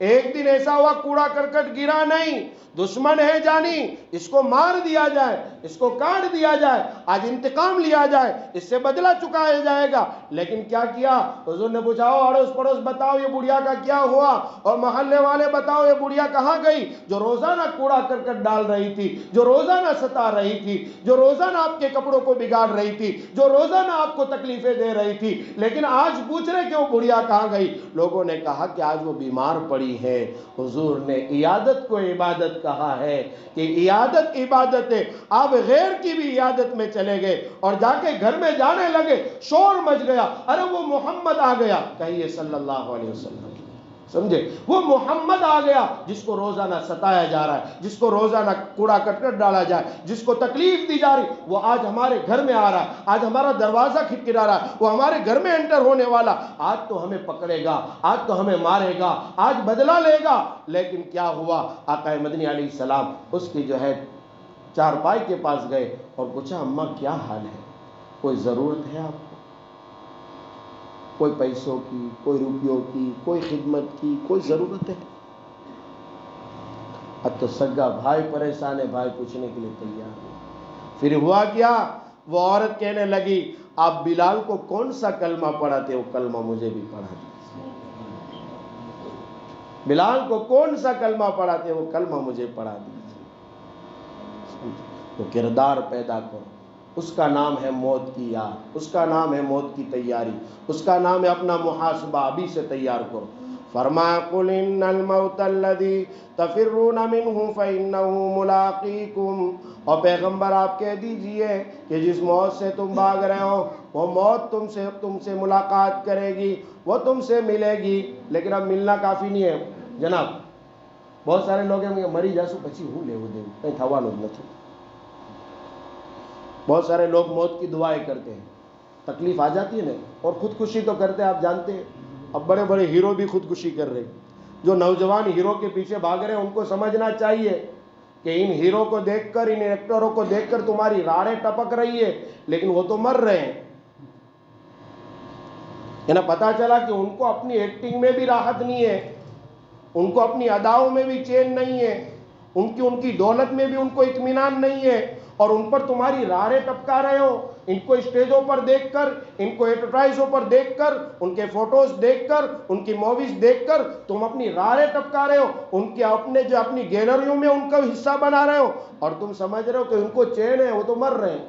S1: ایک دن ایسا ہوا کوڑا کرکٹ گرا نہیں، دشمن ہے جانی، اس کو مار دیا جائے، اس کو کاٹ دیا جائے، آج انتقام لیا جائے، اس سے بدلہ چکایا جائے گا۔ لیکن کیا کیا؟ حضور نے پوچھا اڑوس پڑوس بتاؤ یہ بڑھیا کا کیا ہوا، اور محلے والے بتاؤ یہ بڑھیا کہاں گئی جو روزانہ کوڑا کرکٹ ڈال رہی تھی، جو روزانہ ستا رہی تھی، جو روزانہ آپ کے کپڑوں کو بگاڑ رہی تھی، جو روزانہ آپ کو تکلیفیں دے رہی تھی، لیکن آج پوچھ رہے کہ وہ بڑھیا کہاں گئی؟ لوگوں نے کہا کہ آج وہ بیمار پڑی ہے۔ حضور نے عیادت کو عبادت کہا ہے کہ عیادت عبادت ہے۔ آپ غیر کی بھی عیادت میں چلے گئے اور جا کے گھر میں جانے لگے، شور مچ گیا، ارے وہ محمد آ گیا، کہیے صلی اللہ علیہ وسلم، سمجھے؟ وہ محمد آ گیا جس کو روزانہ ستایا جا رہا ہے، جس کو روزانہ کوڑا کرکٹ ڈالا جائے، جس کو تکلیف دی جا رہی، وہ آج ہمارے گھر میں آ رہا ہے، آج ہمارا دروازہ کھٹکھٹا رہا ہے، وہ ہمارے گھر میں انٹر ہونے والا، آج تو ہمیں پکڑے گا، آج تو ہمیں مارے گا، آج بدلہ لے گا۔ لیکن کیا ہوا؟ آقا مدنی علیہ السلام اس کی جو ہے چارپائی کے پاس گئے اور پوچھا اماں کیا حال ہے، کوئی ضرورت ہے آپ کو؟ کوئی پیسوں کی، کوئی روپیوں کی، کوئی خدمت کی، کوئی ضرورت ہے؟ اب تو سگا بھائی پریشان ہے، بھائی پوچھنے کے لیے تیار ہے۔ پھر ہوا کیا؟ وہ عورت کہنے لگی آپ بلال کو کون سا کلمہ پڑھاتے، وہ کلمہ مجھے بھی پڑھا دیجیے۔ بلال کو کون سا کلمہ پڑھاتے، وہ کلمہ مجھے پڑھا دیجیے۔ تو کردار پیدا کرو، اس کا نام ہے موت کی یاد، اس کا نام ہے موت کی تیاری، اس کا نام ہے اپنا محاسبہ ابھی سے تیار کرو۔ فرمایا قل ان الموت الذی تفرون منہ فانہ ملاقیکم، اور پیغمبر آپ کہہ دیجئے کہ جس موت سے تم بھاگ رہے ہو وہ موت تم سے ملاقات کرے گی، وہ تم سے ملے گی۔ لیکن اب ملنا کافی نہیں ہے جناب، بہت سارے لوگ ہیں مری جاسو پچھی ہوں لے وہ دے کہیں تھوانو نہیں۔ بہت سارے لوگ موت کی دعائیں کرتے ہیں، تکلیف آ جاتی ہے نا، اور خودکشی تو کرتے ہیں، آپ جانتے ہیں اب بڑے بڑے ہیرو بھی خودکشی کر رہے ہیں۔ جو نوجوان ہیرو کے پیچھے بھاگ رہے ہیں ان کو سمجھنا چاہیے کہ ان ہیرو کو دیکھ کر، ان ایکٹروں کو دیکھ کر تمہاری راڑیں ٹپک رہی ہے، لیکن وہ تو مر رہے ہیں۔ انہیں پتا چلا کہ ان کو اپنی ایکٹنگ میں بھی راحت نہیں ہے، ان کو اپنی اداؤں میں بھی چین نہیں ہے، ان کی دولت میں بھی ان کو اطمینان نہیں ہے، اور ان پر تمہاری راڑیں ٹپکا رہے ہو۔ ان کو اسٹیجوں پر دیکھ کر، ان کو ایڈورٹائزوں پر دیکھ کر، ان کے فوٹوز دیکھ کر، ان کی موویز دیکھ کر تم اپنی راڑیں ٹپکا رہے ہو، ان کے اپنی گیلریوں میں ان کا حصہ بنا رہے ہو، اور تم سمجھ رہے ہو کہ ان کو چین ہے، وہ تو مر رہے ہیں۔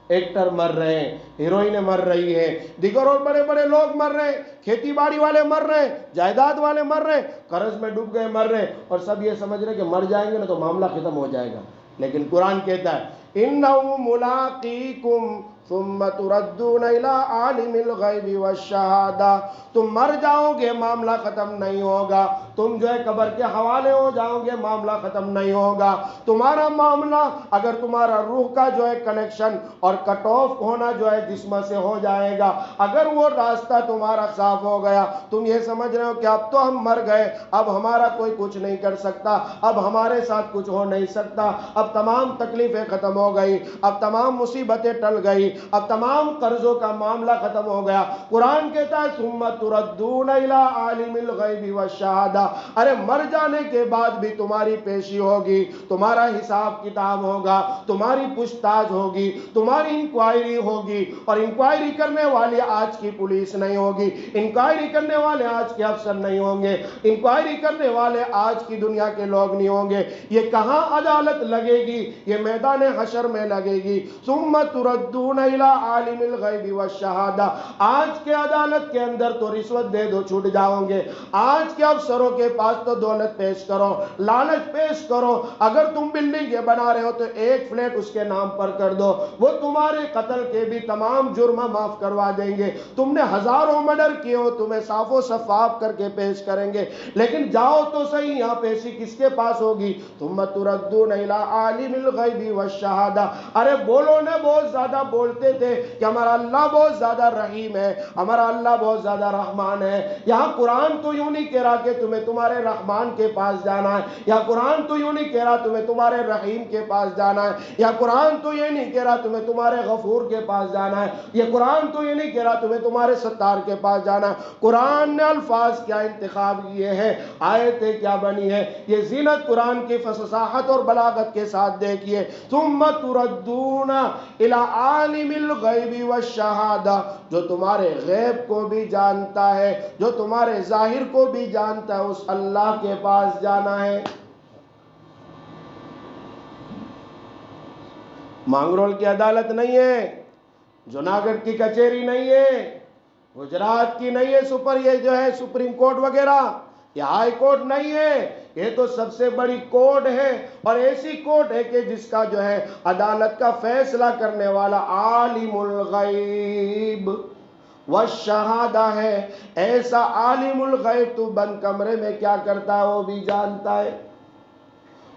S1: ایکٹر مر رہے ہیں، ہیروئنیں مر رہی ہیں، دیگر اور بڑے بڑے لوگ مر رہے ہیں، کھیتی باڑی والے مر رہے ہیں، جائیداد والے مر رہے ہیں، قرض میں ڈوب گئے مر رہے ہیں، اور سب یہ سمجھ رہے ہیں کہ مر جائیں گے نا تو معاملہ ختم ہو جائے گا۔ لیکن قرآن کہتا ہے اِنَّهُ مُلَاقِيكُمْ ثُمَّ تُرَدُّونَ إِلَىٰ عَالِمِ الْغَيْبِ وَالشَّهَادَةِ، تم مر جاؤ گے معاملہ ختم نہیں ہوگا، تم جو ہے قبر کے حوالے ہو جاؤ گے معاملہ ختم نہیں ہوگا۔ تمہارا معاملہ اگر تمہارا روح کا جو ہے کنیکشن اور کٹ آف ہونا جو ہے جسم سے ہو جائے گا، اگر وہ راستہ تمہارا صاف ہو گیا، تم یہ سمجھ رہے ہو کہ اب تو ہم مر گئے، اب ہمارا کوئی کچھ نہیں کر سکتا، اب ہمارے ساتھ کچھ ہو نہیں سکتا، اب تمام تکلیفیں ختم ہو گئی، اب تمام مصیبتیں ٹل گئی، اب تمام قرضوں کا معاملہ ختم ہو گیا۔ قرآن کہتا ہے ثم تردون الی عالم الغیب والشہادہ، والشہادہ، ارے مر جانے کے بعد بھی تمہاری پیشی ہوگی، تمہارا حساب کتاب ہوگا، تمہاری پوچھ تاچھ ہوگی، تمہاری انکوائری ہوگی، اور انکوائری کرنے والے آج کی پولیس نہیں ہوگی، انکوائری کرنے والے آج کے افسر نہیں ہوں گے، انکوائری کرنے والے آج کی دنیا کے لوگ نہیں ہوں گے۔ یہ کہاں عدالت لگے گی؟ یہ میدان حشر میں لگے گی۔ ثم تردون الی عالم الغیب والشہادہ، آج کے عدالت کے اندر تو رشوت دے دو چھوٹ جاؤ گے، آج کے افسروں کے پاس تو دولت پیش کرو، لالچ پیش کرو، اگر تم بلڈنگ بنا رہے ہو تو ایک فلیٹ اس کے نام پر کر دو، وہ تمہارے قتل کے بھی تمام جرم معاف کروا دیں گے، تم نے ہزاروں مرڈر کیے ہو تمہیں صاف و شفاف کر کے پیش کریں گے، لیکن جاؤ تو صحیح، یہاں پیشی کس کے پاس ہوگی؟ ثم تردون الی عالم الغیب والشہادہ۔ ارے بولو نے بہت زیادہ بولتے تھے کہ ہمارا اللہ بہت زیادہ رحیم ہے، ہمارا اللہ بہت زیادہ رحمان ہے، یہاں قرآن تو یوں نہیں کہہ رہا کہ تمہیں تمہارے رحمان کے پاس جانا ہے، یا قرآن تو یوں نہیں کہہ رہا تمہیں تمہارے رحیم کے پاس جانا ہے، یا قرآن تو یہ نہیں کہہ رہا تمہیں تمہارے غفور کے پاس جانا ہے، یہ قرآن تو یہ نہیں کہہ رہا تمہیں تمہارے ستار کے پاس جانا ہے۔ قرآن نے الفاظ کیا انتخاب کیے ہیں، آیتیں کیا بنی ہے، یہ زینت قرآن کی فصاحت اور بلاغت کے ساتھ دیکھیے۔ ثم تردون الی عالم الغیب والشہادہ، جو تمہارے غیب کو بھی جانتا ہے، جو تمہارے ظاہر کو بھی جانتا ہے، اس اللہ کے پاس جانا ہے۔ مانگرول کی عدالت نہیں ہے، جوناگڑھ کی کچہری نہیں ہے، گجرات کی نہیں ہے، یہ جو ہے سپریم کورٹ وغیرہ، یہ ہائی کورٹ نہیں ہے، یہ تو سب سے بڑی کورٹ ہے، اور ایسی کورٹ ہے کہ جس کا جو ہے عدالت کا فیصلہ کرنے والا عالم الغیب والشہادہ ہے۔ ایسا عالم الغیب تو بند کمرے میں کیا کرتا ہے وہ بھی جانتا ہے،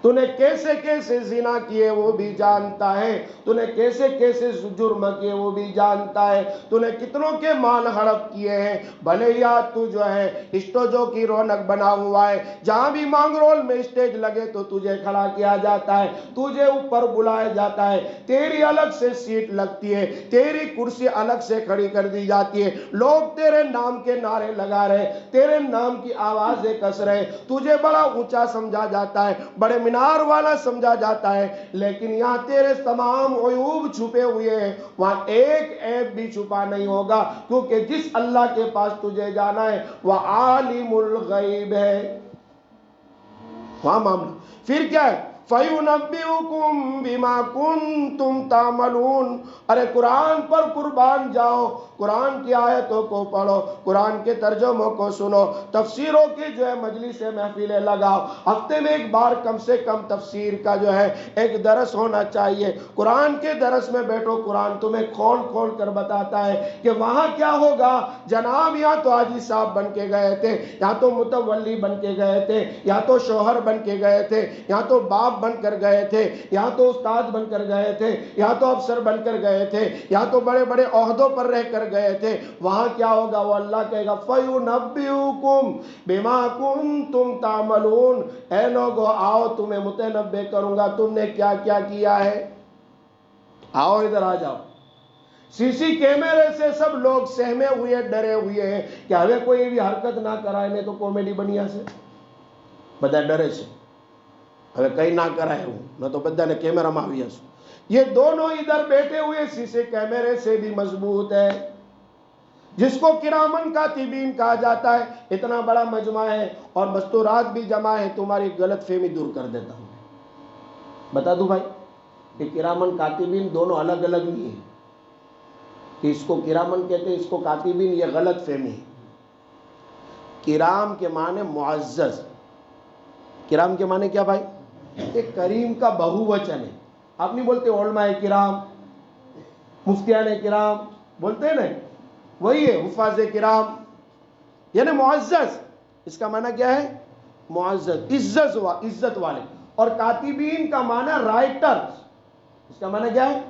S1: تو نے کیسے کیسے زنا کیے وہ بھی جانتا ہے، تو نے کیسے کیسے جرم کیے وہ بھی جانتا ہے، تو نے کتنوں کے مال ہڑپ کیے ہیں، بھلے یا تو جو ہے اسٹوجو کی رونق بنا ہوا ہے، جہاں بھی مانگرول میں اسٹیج لگے تو تجھے کھڑا کیا جاتا ہے، تجھے اوپر بلایا جاتا ہے، تیری الگ سے سیٹ لگتی ہے، تیری کرسی الگ سے کھڑی کر دی جاتی ہے، لوگ تیرے نام کے نعرے لگا رہے، تیرے نام کی آوازیں کس رہے، تجھے بڑا اونچا سمجھا جاتا ہے، بڑے مینار والا سمجھا جاتا ہے، لیکن یہاں تیرے تمام عیوب چھپے ہوئے ہیں، وہاں ایک عیب بھی چھپا نہیں ہوگا، کیونکہ جس اللہ کے پاس تجھے جانا ہے وہ عالم الغیب ہے۔ وہاں معاملہ پھر کیا ہے؟ فَيُنَبِّئُكُم بِمَا كُنتُمْ تَعْمَلُونَ۔ ارے قرآن پر قربان جاؤ، قرآن کی آیتوں کو پڑھو، قرآن کے ترجموں کو سنو، تفسیروں کی جو ہے مجلس محفلیں لگاؤ، ہفتے میں ایک بار کم سے کم تفسیر کا جو ہے ایک درس ہونا چاہیے، قرآن کے درس میں بیٹھو، قرآن تمہیں کھول کھول کر بتاتا ہے کہ وہاں کیا ہوگا۔ جناب یہاں تو حاجی صاحب بن کے گئے تھے، یہاں تو متولی بن کے گئے تھے، یہاں تو شوہر بن کے گئے تھے، یہاں تو باپ بن کر گئے تھے، یہاں تو استاد بن کر گئے تھے، یہاں تو افسر بن کر گئے تھے، یہاں تو بڑے بڑے عہدوں پر رہ کر گئے تھے، وہاں کیا ہوگا؟ وہ اللہ کہے گا فَيُنَبِّئُكُم بِمَا كُنتُمْ تَعْمَلُونَ۔ اے لوگو آؤ تمہیں متنبع کروں گا تم نے کیا کیا کیا ہے، آؤ ادھر آ جاؤ۔ سی سی کیمرے سے سب لوگ سہمے ہوئے ڈرے ہوئے ہیں کہ ہمیں کوئی بھی حرکت نہ کرائے نہیں تو کامیڈی بنیا سے بدا ڈرے سے ہمیں کہیں نہ کرائے ہوں نہ تو بدا نے کیمرہ ماویا سو، یہ دونوں ادھر بیٹھے ہوئے سی سی کیمرے سے بھی مضبوط ہے، جس کو کرامن کاتبین کہا جاتا ہے۔ اتنا بڑا مجمع ہے اور مستورات بھی جمع ہے، تمہاری غلط فہمی دور کر دیتا ہوں، بتا دوں بھائی کہ کرامن کاتبین دونوں الگ الگ نہیں ہیں، کہ اس کو کرامن کہتے ہیں اس کو کاتبین، یہ غلط فہمی ہے۔ کرام کے معنی معزز، کرام کے معنی کیا بھائی؟ ایک کریم کا بہو وچن ہے، آپ نہیں بولتے علماء کرام، مفتیان کرام بولتے ہیں نا، وہی ہے حفاظ کرام، یعنی معزز، اس کا معنی کیا ہے؟ معزز، عزت والے۔ اور کاتبین کا معنی رائٹرز، اس کا معنی کیا ہے؟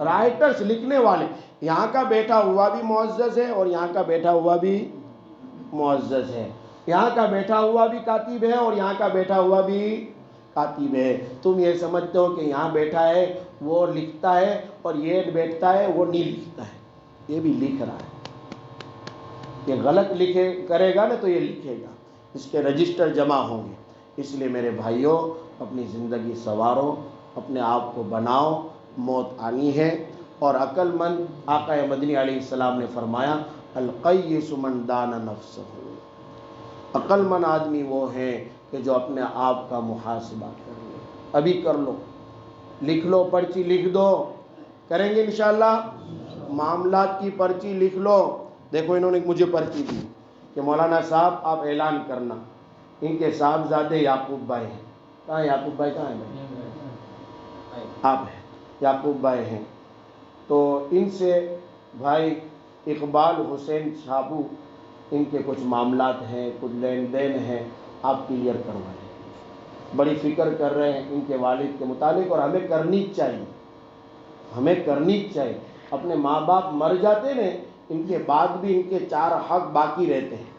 S1: رائٹرز، لکھنے والے۔ یہاں کا بیٹھا ہوا بھی معزز ہے اور یہاں کا بیٹھا ہوا بھی معزز ہے، یہاں کا بیٹھا ہوا بھی کاتب ہے اور یہاں کا بیٹھا ہوا بھی کاتب ہے۔ تم یہ سمجھتے ہو کہ یہاں بیٹھا ہے وہ لکھتا ہے اور یہ بیٹھتا ہے وہ نہیں لکھتا ہے، یہ بھی لکھ رہا ہے، یہ غلط لکھے کرے گا نا تو یہ لکھے گا، اس کے رجسٹر جمع ہوں گے. اس لیے میرے بھائیوں اپنی زندگی سنوارو، اپنے آپ کو بناؤ، موت آنی ہے. اور عقل مند آقا مدنی علیہ السلام نے فرمایا القیس من دان نفسہ، عقل مند آدمی وہ ہیں کہ جو اپنے آپ کا محاسبہ کر لے. ابھی کر لو، لکھ لو، پرچی لکھ دو، کریں گے انشاءاللہ. معاملات کی پرچی لکھ لو. دیکھو انہوں نے مجھے پرچی دی کہ مولانا صاحب آپ اعلان کرنا، ان کے صاحبزادے یعقوب بھائی ہیں. کہاں یعقوب بھائی؟ کہاں ہیں؟ آپ ہیں یعقوب بھائی ہیں. تو ان سے بھائی اقبال حسین شابو، ان کے کچھ معاملات ہیں، کچھ لین دین ہیں، آپ کلیئر کروائیں. بڑی فکر کر رہے ہیں ان کے والد کے متعلق، اور ہمیں کرنی چاہیے، ہمیں کرنی چاہیے. اپنے ماں باپ مر جاتے ہیں، ان کے بعد بھی ان کے 4 حق باقی رہتے ہیں.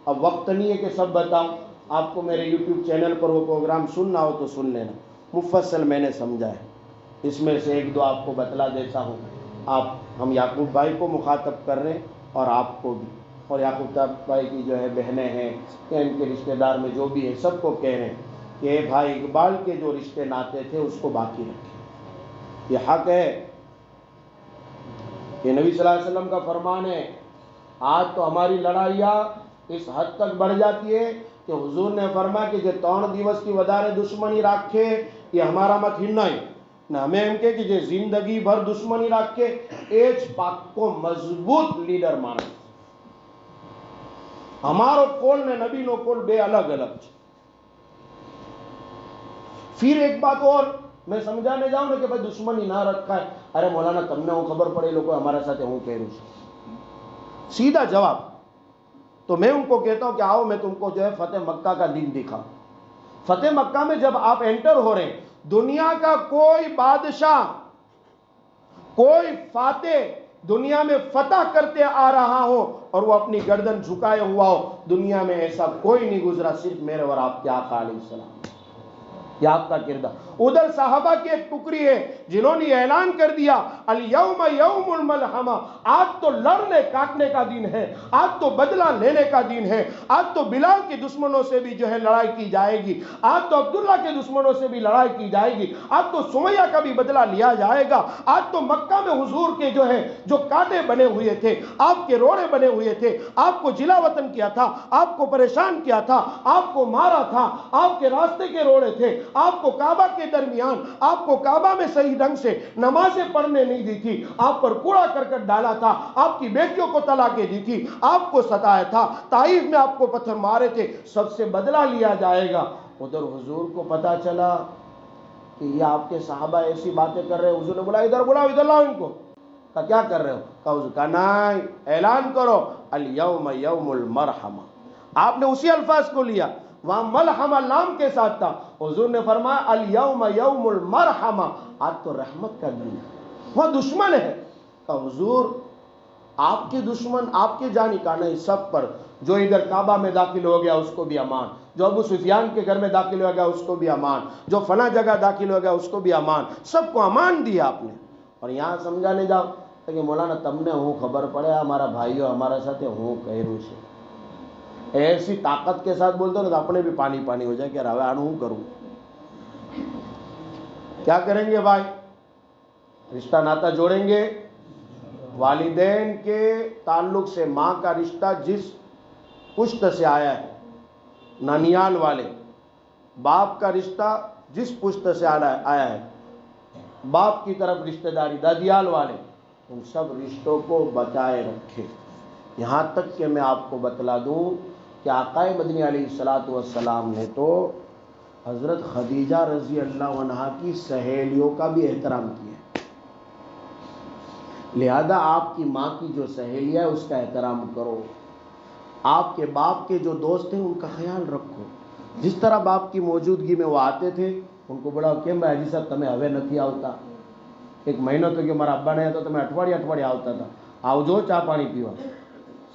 S1: اب وقت نہیں ہے کہ سب بتاؤں. آپ کو میرے یوٹیوب چینل پر وہ پروگرام سننا ہو تو سن لینا، مفصل میں نے سمجھا ہے. اس میں سے 1-2 آپ کو بتلا دیتا ہوں. ہم یعقوب بھائی کو مخاطب کر رہے ہیں اور آپ کو بھی، اور یعقوب بھائی کی جو ہے بہنیں ہیں یا ان کے رشتہ دار میں جو بھی ہے سب کو کہہ رہے ہیں کہ بھائی اقبال کے جو رشتے ناتے تھے اس کو باقی رکھیں. یہ حق ہے، یہ نبی صلی اللہ علیہ وسلم کا فرمان ہے. آج تو ہماری لڑائیاں اس حد تک بڑھ جاتی ہے کہ حضور نے فرمایا کہ جو 3 દિવસ کی વધારે دشمنی راکھے یہ ہمارا مت ہی نہ ہمیں એમ કે જે જિંદગી ભર દુશ્મની રાખે એ જ પાક્કો મજબૂત લીડર માણસ. ہمارو کول نے نبی نو کول 2 الگ الگ છે. پھر ایک بات اور میں سمجھانے جاؤں نا کہ بھائی دشمنی نہ رکھا ہے. ارے مولانا تم نے خبر پڑے لوگ ہمارے ساتھ ہوں کہہ رہے ہیں. سیدھا جواب تو میں ان کو کہتا ہوں کہ آؤ میں تم کو جو ہے فتح مکہ کا دن دکھاؤں. فتح مکہ میں جب آپ انٹر ہو رہے ہیں، دنیا کا کوئی بادشاہ، کوئی فاتح دنیا میں فتح کرتے آ رہا ہو اور وہ اپنی گردن جھکائے ہوا ہو، دنیا میں ایسا کوئی نہیں گزرا، صرف میرے اور آپ کے آقا علیہ السلام. یہ آپ کا کردار. ادھر صحابہ کی ایک ٹکری ہے جنہوں نے اعلان کر دیا الیوم یوم الملحمہ، آج تو لڑنے کاٹنے کا دن ہے، آج تو بدلہ لینے کا دن ہے. آج تو بلال کے دشمنوں سے بھی جو ہے لڑائی کی جائے گی، آج تو عبداللہ کے دشمنوں سے بھی لڑائی کی جائے گی، آج تو سمیہ کا بھی بدلہ لیا جائے گا. آج تو مکہ میں حضور کے جو ہے جو کانٹے بنے ہوئے تھے، آپ کے روڑے بنے ہوئے تھے، آپ کو جلا وطن کیا تھا، آپ کو پریشان کیا تھا، آپ کو مارا تھا، آپ کے راستے کے روڑے تھے، آپ کو کعبہ کے درمیان، آپ کو کعبہ میں صحیح ڈھنگ سے نمازیں پڑھنے نہیں دی تھی، آپ پر کوڑا کرکٹ ڈالا تھا، آپ کی بیٹیوں کو طلاقیں دی تھی، آپ کو ستایا تھا، طائف میں آپ کو پتھر مارے تھے، سب سے بدلہ لیا جائے گا. ادھر حضور کو پتا چلا کہ یہ آپ کے صحابہ ایسی باتیں کر رہے ہیں. حضور نے بولا ادھر بلاؤ، ادھر لاؤ ان کو. کہا کیا کر رہے ہو؟ کہا حضور کا نہیں، اعلان کرو الیوم یوم المرحمہ. آپ نے اسی الفاظ کو لیا، وہاں ملحمہ لام کے ساتھ تھا. حضور نے فرمایا الیوم یوم المرحمہ، آج تو رحمت کا دن ہے. وہ دشمن ہے. کہ حضور آپ کے دشمن آپ کے جانی کا نہیں، سب پر. جو ادھر کعبہ میں داخل ہو گیا اس کو بھی امان، جو ابو سفیان کے گھر میں داخل ہو گیا اس کو بھی امان، جو فلاں جگہ داخل ہو گیا اس کو بھی امان، سب کو امان دیا آپ نے. اور یہاں سمجھانے جاؤ کہ مولانا تم نے ہوں خبر پڑے ہمارا بھائیو ہمارا ساتھ ہوں کہہ سے ایسی طاقت کے ساتھ بولتے ہو تو اپنے بھی پانی پانی ہو جائے کہ روے آنو ہوں کروں. کیا کریں گے بھائی؟ رشتہ ناتا جوڑیں گے. والدین کے تعلق سے ماں کا رشتہ جس پشت سے آیا ہے نانیال والے، باپ کا رشتہ جس پشت سے آیا ہے باپ کی طرف رشتہ داری دادیال والے، ان سب رشتوں کو بچائے رکھے. یہاں تک کہ میں آپ کو بتلا دوں کہ آقا مدنی علیہ السلام نے تو حضرت خدیجہ رضی اللہ عنہا کی سہیلیوں کا بھی احترام کیا. لہذا آپ کی ماں کی جو سہیلی ہے اس کا احترام کرو. آپ کے باپ کے جو دوست ہیں ان کا خیال رکھو. جس طرح باپ کی موجودگی میں وہ آتے تھے ان کو بڑا કેમ ભાઈ હાજી સાહેબ તમે હવે નથી આવતા, એક મહિનો તો કે મારા અબ્બા ને તો તમે અઠવાડિયે અઠવાડિયે આવતા હતા, આવજો ચા પાણી પીવા.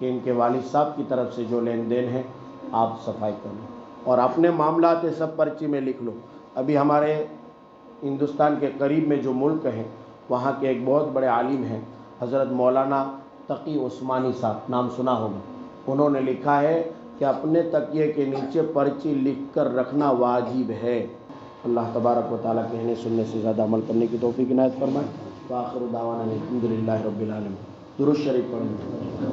S1: کہ ان کے والد صاحب کی طرف سے جو لین دین ہے آپ صفائی کر لو اور اپنے معاملات سب پرچی میں لکھ لو۔ ابھی ہمارے ہندوستان کے قریب میں جو ملک ہیں وہاں کے ایک بہت بڑے عالم ہیں حضرت مولانا تقی عثمانی صاحب، نام سنا ہوگا، انہوں نے لکھا ہے کہ اپنے تکیے کے نیچے پرچی لکھ کر رکھنا واجب ہے۔ اللہ تبارک و تعالیٰ کہنے سننے سے زیادہ عمل کرنے کی توفیق عنایت فرمائے۔ وآخر دعوانا الحمدللہ رب العالمین۔ درود شریف پڑھیں۔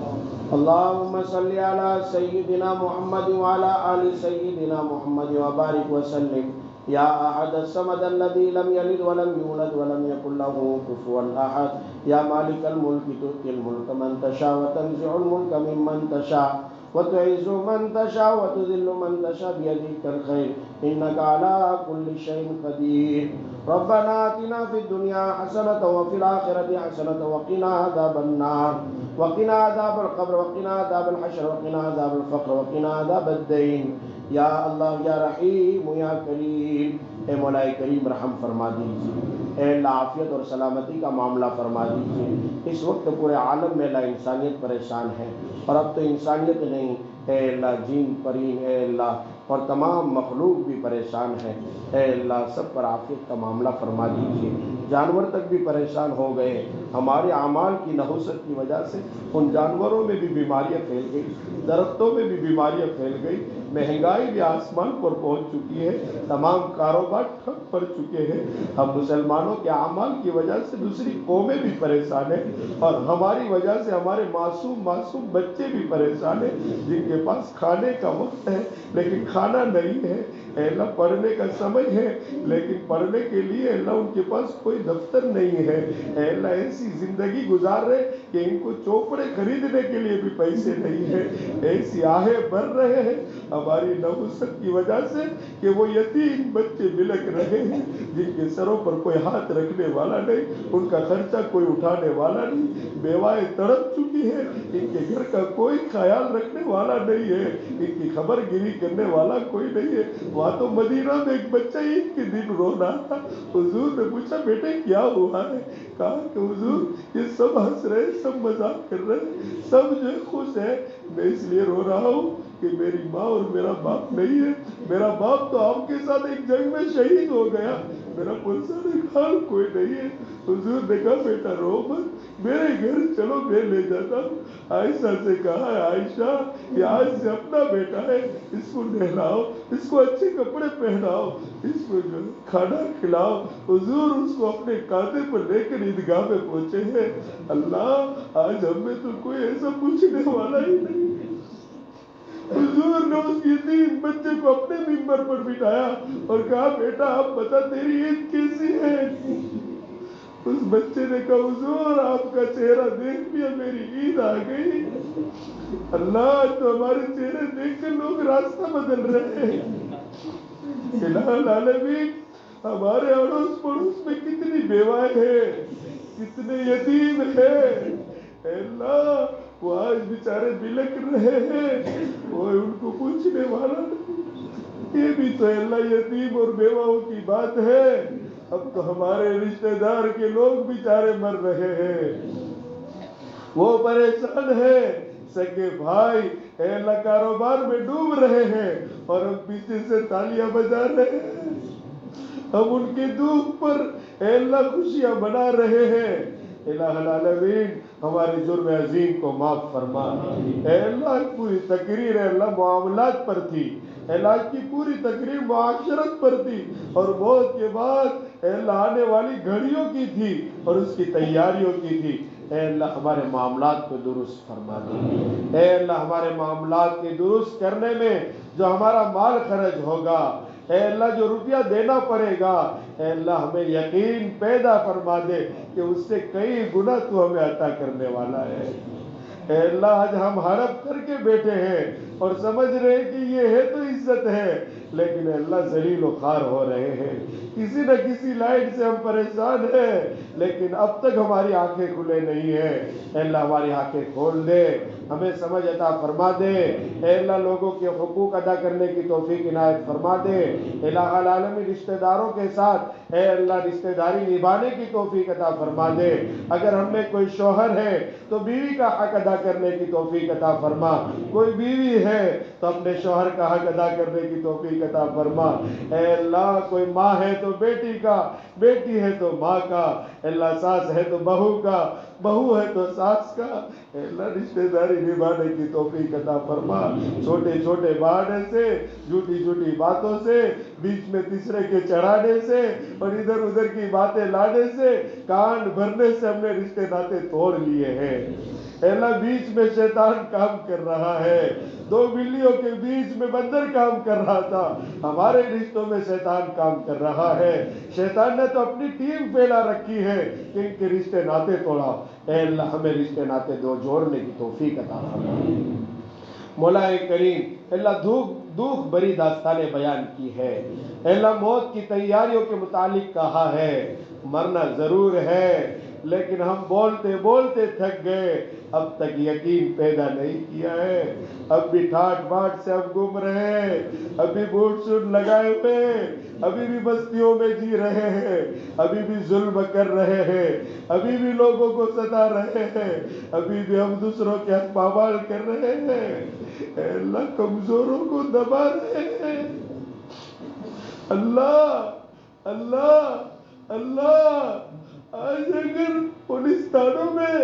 S1: اللہم صلی علی سیدنا محمد وعلی آل سیدنا محمد وبارک وسلم۔ یا احد الصمد الذی لم یلد ولم یولد ولم یکن له کفوا احد۔ یا مالک الملک تؤتی الملک من تشاء وتنزع الملک ممن تشاء وتعز من تشاء وتذل من تشاء بيدك الخير إنك على كل شيء قدير۔ ربنا آتنا في الدنيا حسنة وفي الآخرة حسنة وقنا عذاب النار وقنا عذاب القبر وقنا عذاب الحشر وقنا عذاب الفقر وقنا عذاب الدين۔ یا اللہ یا رحیم یا کریم، اے مولا کریم رحم فرما دیجیے، اے اللہ عافیت اور سلامتی کا معاملہ فرما دیجیے۔ اس وقت پورے عالم میں اللہ انسانیت پریشان ہے، اور اب تو انسانیت نہیں، اے اللہ جین پرین، اے اللہ اور تمام مخلوق بھی پریشان ہے، اے اللہ سب پر عافیت کا معاملہ فرما دیجیے۔ جانور تک بھی پریشان ہو گئے، ہمارے اعمال کی نحوست کی وجہ سے ان جانوروں میں بھی بیماریاں پھیل گئی، درختوں میں بھی بیماریاں پھیل گئی، مہنگائی بھی آسمان پر پہنچ چکی ہے، تمام کاروبار ٹھپ پڑ چکے ہیں۔ ہم مسلمانوں کے اعمال کی وجہ سے دوسری قومیں بھی پریشان ہیں، اور ہماری وجہ سے ہمارے معصوم بچے بھی پریشان ہیں، جن کے پاس کھانے کا وقت ہے لیکن کھانا نہیں ہے، اے اللہ پڑھنے کا سمے ہے لیکن پڑھنے کے لیے اللہ ان کے پاس کوئی دفتر نہیں ہے، اے اللہ ایسی زندگی گزار رہے کہ ان کو چوپڑے خریدنے کے لیے بھی پیسے نہیں ہیں، ایسی آہیں بھر رہے ہیں ہماری نحوست کی وجہ سے کہ وہ یتیم بچے بلک رہے ہیں جن کے سروں پر کوئی ہاتھ رکھنے والا نہیں، ان کا خرچہ کوئی اٹھانے والا نہیں، بیوائیں تڑپ چکی ہیں، ان کے گھر کا کوئی خیال رکھنے والا نہیں ہے، ان کی خبر گیری کرنے والا کوئی نہیں ہے۔ وہاں تو مدینہ میں ایک بچہ عید کے دن رو رہا تھا، حضور نے پوچھا بیٹے کیا ہوا ہے؟ کہا کہ حضور یہ سب ہنس رہے، سب مذاق کر رہے، سب جو خوش ہے، میں اس لیے رو رہا ہوں کہ میری ماں اور میرا باپ نہیں ہے، میرا باپ تو آپ کے ساتھ ایک جنگ میں شہید ہو گیا، میرا پرسان خال کوئی نہیں ہے۔ حضور نے کہا بیٹا رو مت، میرے گھر چلو میں لے جاتا ہوں۔ عائشہ سے کہا عائشہ یہ آج سے اپنا بیٹا ہے، اس کو نہلاؤ، اس کو اچھے کپڑے پہناؤ، اس کو جو کھانا کھلاؤ۔ حضور اس کو اپنے کاندھے پر لے کر عیدگاہ میں پہنچے ہیں۔ اللہ آج ہمیں تو کوئی ایسا پوچھنے والا ہی نہیں۔ حضور نے اس یتیم بچے کو اپنے ممبر پر بٹھایا اور کہا بیٹا آپ بتا تیری عید کیسی ہے؟ اس بچے نے کہا حضور آپ کا چہرہ دیکھ لیا میری عید آ گئی۔ اللہ تو ہمارے چہرے دیکھ کر لوگ راستہ بدل رہے ہیں۔ الہ العالمین ہمارے اڑوس پڑوس میں کتنی بیوائیں ہیں، کتنے یتیم ہیں، اے اللہ وہ آج بیچارے بلک رہے ہیں، وہ ان کو پوچھنے والا نہیں۔ یہ بھی تو اللہ یتیم اور بیواؤں کی بات ہے۔ اب تو ہمارے رشتہ دار کے لوگ بیچارے مر رہے ہیں، وہ پریشان ہیں، سگے بھائی اے اللہ کاروبار میں ڈوب رہے ہیں اور ہم پیچھے سے تالیاں بجا رہے ہیں، ہم ان کی دکھ پر اے اللہ خوشیاں منا رہے ہیں۔ الہ العالمین ہمارے جرم عظیم کو معاف فرما۔ اے اللہ پوری تقریر اے اللہ معاملات پر تھی، اے اللہ کی پوری تقریر معاشرت پر تھی، اور موت کے بعد اے اللہ آنے والی گھڑیوں کی تھی اور اس کی تیاریوں کی تھی۔ اے اللہ ہمارے معاملات کو درست فرما دے، اے اللہ ہمارے معاملات کے درست کرنے میں جو ہمارا مال خرچ ہوگا، اے اللہ جو روپیہ دینا پڑے گا، اے اللہ ہمیں یقین پیدا فرما دے کہ اس سے کئی گنا تو ہمیں عطا کرنے والا ہے۔ اے اللہ آج ہم حرف کر کے بیٹھے ہیں اور سمجھ رہے ہیں کہ یہ ہے تو عزت ہے، لیکن اللہ ذلیل و خوار ہو رہے ہیں، کسی نہ کسی لائن سے ہم پریشان ہیں، لیکن اب تک ہماری آنکھیں کھلے نہیں ہیں۔ اے اللہ ہماری آنکھیں کھول دے، ہمیں سمجھ عطا فرما دے، اے اللہ لوگوں کے حقوق ادا کرنے کی توفیق عنایت فرما دے، الہ العالمین رشتہ داروں کے ساتھ اے اللہ رشتہ داری نبھانے کی توفیق عطا فرما دے۔ اگر ہم میں کوئی شوہر ہے تو بیوی کا حق ادا کرنے کی توفیق عطا فرما، کوئی بیوی ہے تو اپنے شوہر کا حق ادا کرنے کی توفیق عطا فرما۔ اے اللہ کوئی ماں ہے تو بیٹی کا، بیٹی ہے تو ماں کا، اے اللہ ساس ہے تو بہو کا، بہو ہے تو ساس کا، اے اللہ رشتہ داری نبھانے کی توفیق عطا فرما۔ چھوٹے چھوٹے بہانے سے، جھوٹی جھوٹی باتوں سے، بیچ میں تیسرے کے چڑھانے سے اور ادھر ادھر کی باتیں لانے سے، کان بھرنے سے ہم نے رشتے ناطے توڑ لیے ہیں۔ اے اللہ بیچ میں شیطان کام کر رہا ہے، دو بلیوں کے بیچ میں بندر کام کر رہا تھا، ہمارے رشتوں میں شیطان کام کر رہا ہے۔ شیطان نے تو اپنی ٹیم پھیلا رکھی ہے کہ ان کے رشتے ناطے توڑا۔ اے اللہ ہمیں رشتے ناطے دو جوڑنے کی توفیق عطا فرما۔ مولا کریم اللہ دکھ بری داستانیں بیان کی ہے، اللہ موت کی تیاریوں کے متعلق کہا ہے، مرنا ضرور ہے لیکن ہم بولتے بولتے تھک گئے، اب تک یقین پیدا نہیں کیا ہے، اب بھی ٹھاٹ باٹ سے اب گم رہے ہیں، ابھی بوٹ سوٹ لگائے ہوئے، ابھی بھی بستیوں میں جی رہے ہیں، ابھی بھی ظلم کر رہے ہیں، ابھی بھی لوگوں کو ستا رہے ہیں، ابھی بھی ہم دوسروں کے حق پامال کر رہے ہیں، اے اللہ کمزوروں کو دبا رہے ہیں۔ اللہ اللہ اللہ آج اگر پولیس تھانوں میں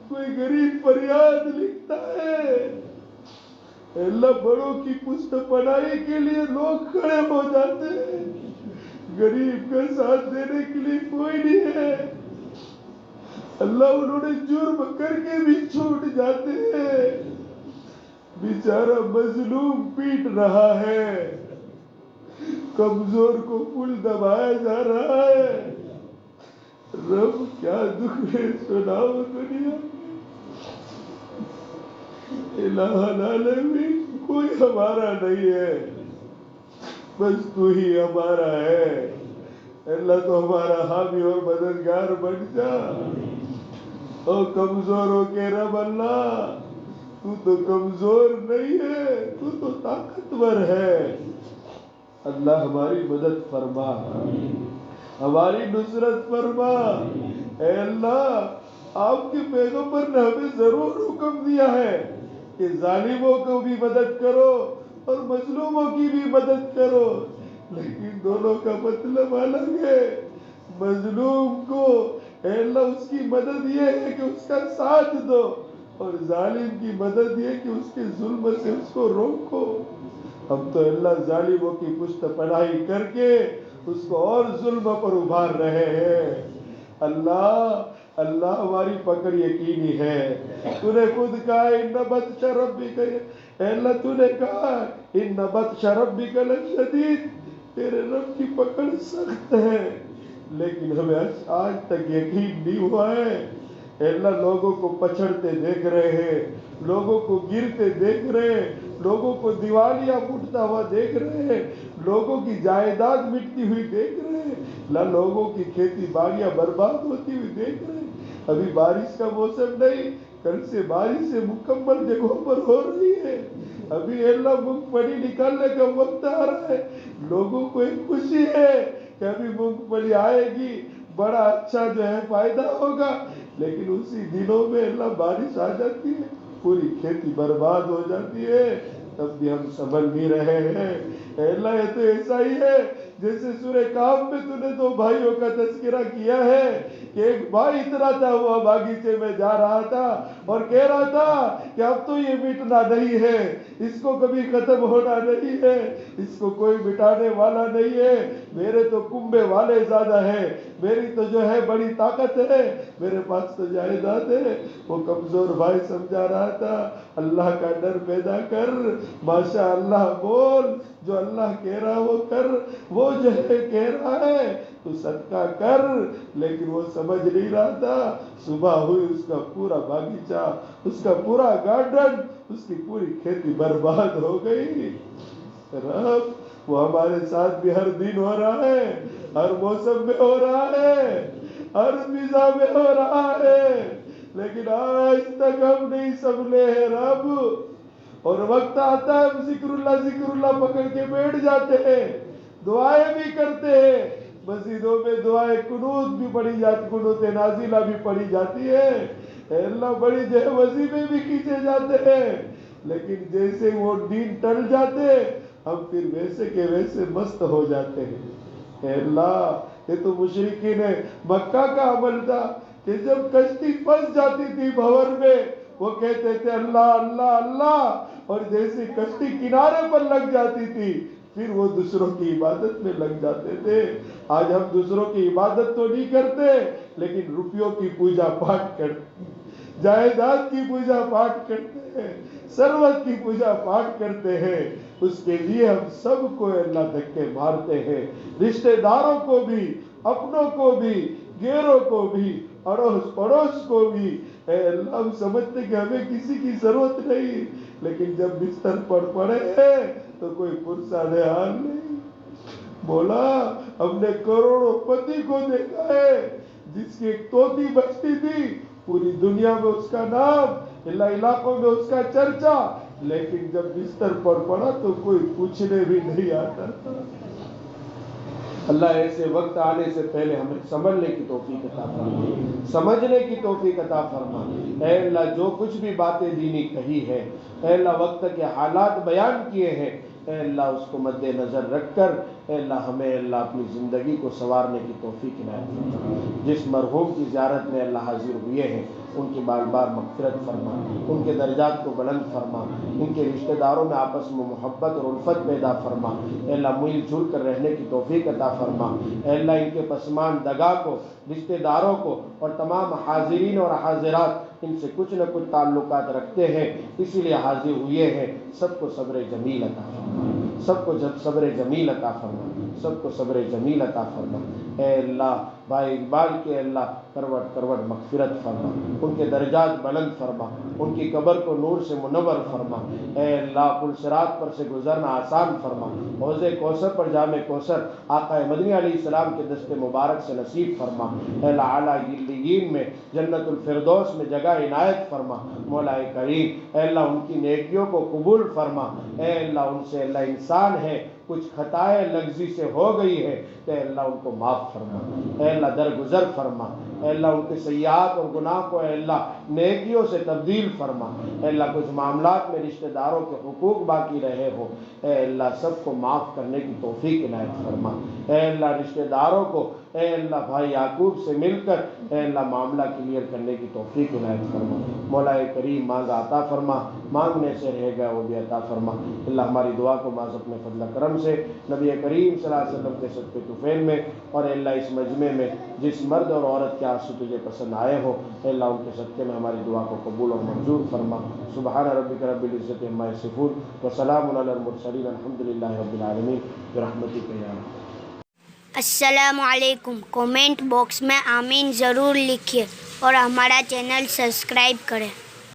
S1: کوئی غریب فریاد لکھتا ہے، اے اللہ بڑوں کی پشت پناہی کے لیے لوگ کھڑے ہو جاتے ہیں، غریب کا ساتھ دینے کے لیے کوئی نہیں ہے، اللہ انہوں نے جرم کر کے بھی چھوٹ جاتے ہیں، بیچارہ مظلوم پیٹ رہا ہے، کمزور کو پل دبایا جا رہا ہے، رب کیا دکھ ہے سناؤ دنیا میں، الہ العالمین کوئی ہمارا نہیں ہے، بس تو ہی ہمارا ہے، اللہ تو ہمارا حامی اور مددگار بن جا، او کمزوروں کے رب اللہ تو کمزور نہیں ہے، تو طاقتور ہے، اللہ ہماری مدد فرما، ہماری نصرت فرما، اے اللہ آپ کے پیغمبر نے ہمیں ضرور حکم دیا ہے کہ ظالموں کو بھی مدد کرو اور مظلوموں کی بھی مدد کرو، لیکن دونوں کا مطلب الگ ہے، مظلوم کو اے اللہ اس کی مدد یہ ہے کہ اس کا ساتھ دو، اور ظالم کی مدد یہ کہ اس کے ظلم سے اس کو روکو۔ ہم تو اللہ ظالموں کی پشت پناہی کر کے اس کو اور ظلم پر ابھار رہے ہیں، اللہ اللہ ہماری پکڑ یقینی ہے، تو نے خود کہا ان بطش ربک، اے اللہ تو نے کہا ان بطش ربک لشدید، تیرے رب کی پکڑ سخت ہے، لیکن ہمیں آج تک یقین نہیں ہوا ہے، اے اللہ لوگوں کو پچھڑتے دیکھ رہے ہیں، لوگوں کو گرتے دیکھ رہے ہیں، لوگوں کو دیوالیاں پھوٹتا ہوا دیکھ رہے ہیں، لوگوں کی جائیداد مٹتی ہوئی دیکھ رہے ہیں، لوگوں کی کھیتی باڑیاں برباد ہوتی ہوئی دیکھ رہے ہیں، ابھی بارش کا موسم نہیں، کل سے بارش سے مکمل جگہوں پر ہو رہی ہے، ابھی اے اللہ مونگ پھلی نکالنے کا وقت آ رہا ہے، لوگوں کو ایک خوشی ہے کہ ابھی مونگ پھلی آئے گی، بڑا اچھا جو ہے فائدہ ہوگا، لیکن اسی دنوں میں اللہ بارش آ جاتی ہے، پوری کھیتی برباد ہو جاتی ہے، تب بھی ہم سنبھل نہیں رہے ہیں، اے اللہ یہ تو ایسا ہی ہے جیسے سورہ کہف میں تو نے دو بھائیوں کا تذکرہ کیا ہے کہ ایک بھائی اتراتا ہوا باغیچے میں جا رہا تھا اور کہہ رہا تھا کہ اب تو یہ مٹنا نہیں ہے، اس کو کبھی ختم ہونا نہیں ہے، اس کو کوئی مٹانے والا نہیں ہے، میرے تو کنبے والے زیادہ ہیں، میری تو جو ہے بڑی طاقت ہے، میرے پاس تو جائیداد ہے، وہ کمزور بھائی سمجھا رہا تھا اللہ کا ڈر پیدا کر، ماشاء اللہ بول، جو اللہ کہہ رہا وہ کر، وہ جو ہے کہہ رہا ہے تو صدقہ کر، لیکن وہ سمجھ نہیں رہا تھا، صبح ہوئی اس کا پورا باغیچہ، اس کا پورا گارڈن، اس کی پوری کھیتی برباد ہو گئی، رب
S2: وہ ہمارے ساتھ بھی ہر دن ہو رہا ہے، ہر موسم میں ہو رہا ہے، ہر فضا میں ہو رہا ہے، لیکن آج تک ہم نہیں سنبھلے ہیں رب۔ اور وقت آتا ہے ہم ذکر اللہ پکڑ کے بیٹھ جاتے ہیں، دعائیں بھی کرتے ہیں، مسجدوں میں دعائیں قنوت بھی پڑھی جاتی، قنوت نازلہ بھی پڑھی جاتی ہے، اے اللہ بڑی جو وظیفے بھی کیے جاتے ہیں، لیکن جیسے وہ دین ٹل جاتے ہم پھر ویسے کے ویسے مست ہو جاتے ہیں۔ اے اللہ یہ تو مشرکین مکہ کا عمل تھا کہ جب کشتی پھنس جاتی تھی بھور میں وہ کہتے تھے اللہ اللہ اللہ، اور جیسے کشتی کنارے پر لگ جاتی تھی پھر وہ دوسروں کی عبادت میں لگ جاتے تھے۔ آج ہم دوسروں کی عبادت تو نہیں کرتے لیکن روپیوں کی پوجا پاٹ کرتے ہیں، جائیداد کی پوجا پاٹ کرتے ہیں، ثروت کی پوجا پاٹ کرتے ہیں، اس کے لیے ہم سب کو اللہ دھکے مارتے ہیں، رشتہ داروں کو بھی، اپنوں کو بھی، غیروں کو بھی، اڑوس پڑوس کو بھی۔ اے اللہ ہم سمجھتے کہ ہمیں کسی کی ضرورت نہیں، لیکن جب بستر پر پڑے ہیں تو کوئی پرساد حال نہیں۔ مولا ہم نے کروڑوں پتی کو دیکھا ہے جس کی ایک طوطی بچتی تھی پوری دنیا میں اس کا نام، اللہ علاقوں میں اس کا چرچا، لیکن جب بستر پر پڑا تو کوئی پوچھنے بھی نہیں آتا تھا۔ اللہ ایسے وقت آنے سے پہلے ہمیں سمجھنے کی توفیق عطا فرما، سمجھنے کی توفیق عطا فرما۔ اے اللہ جو کچھ بھی باتیں دینی کہی ہے، اے اللہ وقت کے حالات بیان کیے ہیں، اے اللہ اس کو مد نظر رکھ کر اے اللہ ہمیں اللہ اپنی زندگی کو سنوارنے کی توفیق عنایت فرما۔ جس مرحوم کی زیارت میں اللہ حاضر ہوئے ہیں ان کی بار بار مغفرت فرما، ان کے درجات کو بلند فرما، ان کے رشتہ داروں میں آپس میں محبت اور الفت پیدا فرما، اے اللہ مل جل کر رہنے کی توفیق عطا فرما۔ اے اللہ ان کے پسماندگا کو، رشتہ داروں کو اور تمام حاضرین اور حاضرات ان سے کچھ نہ کچھ تعلقات رکھتے ہیں اسی لیے حاضر ہوئے ہیں، سب کو صبر جمیل عطا فرما، سب کو صبر جمیل عطا فرما، سب کو صبر جمیل عطا فرما۔ اے اللہ بھائی اقبال کے اللہ کروٹ کروٹ مغفرت فرما، ان کے درجات بلند فرما، ان کی قبر کو نور سے منور فرما۔ اے اللہ پل صراط پر سے گزرنا آسان فرما، حوض کوثر پر جام کوثر آقا مدنی علیہ السلام کے دست مبارک سے نصیب فرما۔ اے اللہ اعلیٰ علیین میں جنت الفردوس میں جگہ عنایت فرما۔ مولا کریم اے اللہ ان کی نیکیوں کو قبول فرما۔ اے اللہ ان سے اللہ انسان ہے کچھ خطائیں لغزی سے ہو گئی ہے تو اے اللہ ان کو معاف فرما، اے اللہ درگزر فرما، اے اللہ ان کے سیئات اور گناہ کو اے اللہ نیکیوں سے تبدیل فرما۔ اے اللہ کچھ معاملات میں رشتہ داروں کے حقوق باقی رہے ہو اے اللہ سب کو معاف کرنے کی توفیق عنایت فرما۔ اے اللہ رشتہ داروں کو اے اللہ بھائی یعقوب سے مل کر اے اللہ معاملہ کلیئر کرنے کی توفیق عنایت فرما۔ مولا کریم مانگا عطا فرما، مانگنے سے رہ گیا وہ بھی عطا فرما۔ اللہ ہماری دعا کو محض اپنے فضل کرم سے نبی کریم صلی اللہ علیہ وسلم کے صدقے طفیل میں اور اے اللہ اس مجمع میں جس مرد اور عورت کے آنسو تجھے پسند آئے ہو اے اللہ ان کے صدقے میں ہماری دعا کو قبول اور منظور فرما۔ سبحان ربک رب العزت عما یصفون وسلام علی المرسلین الحمدللہ رب العالمین برحمتک یا ارحم۔
S3: السلام علیکم، کومنٹ باکس میں آمین ضرور لکھیے اور ہمارا چینل سبسکرائب کریں۔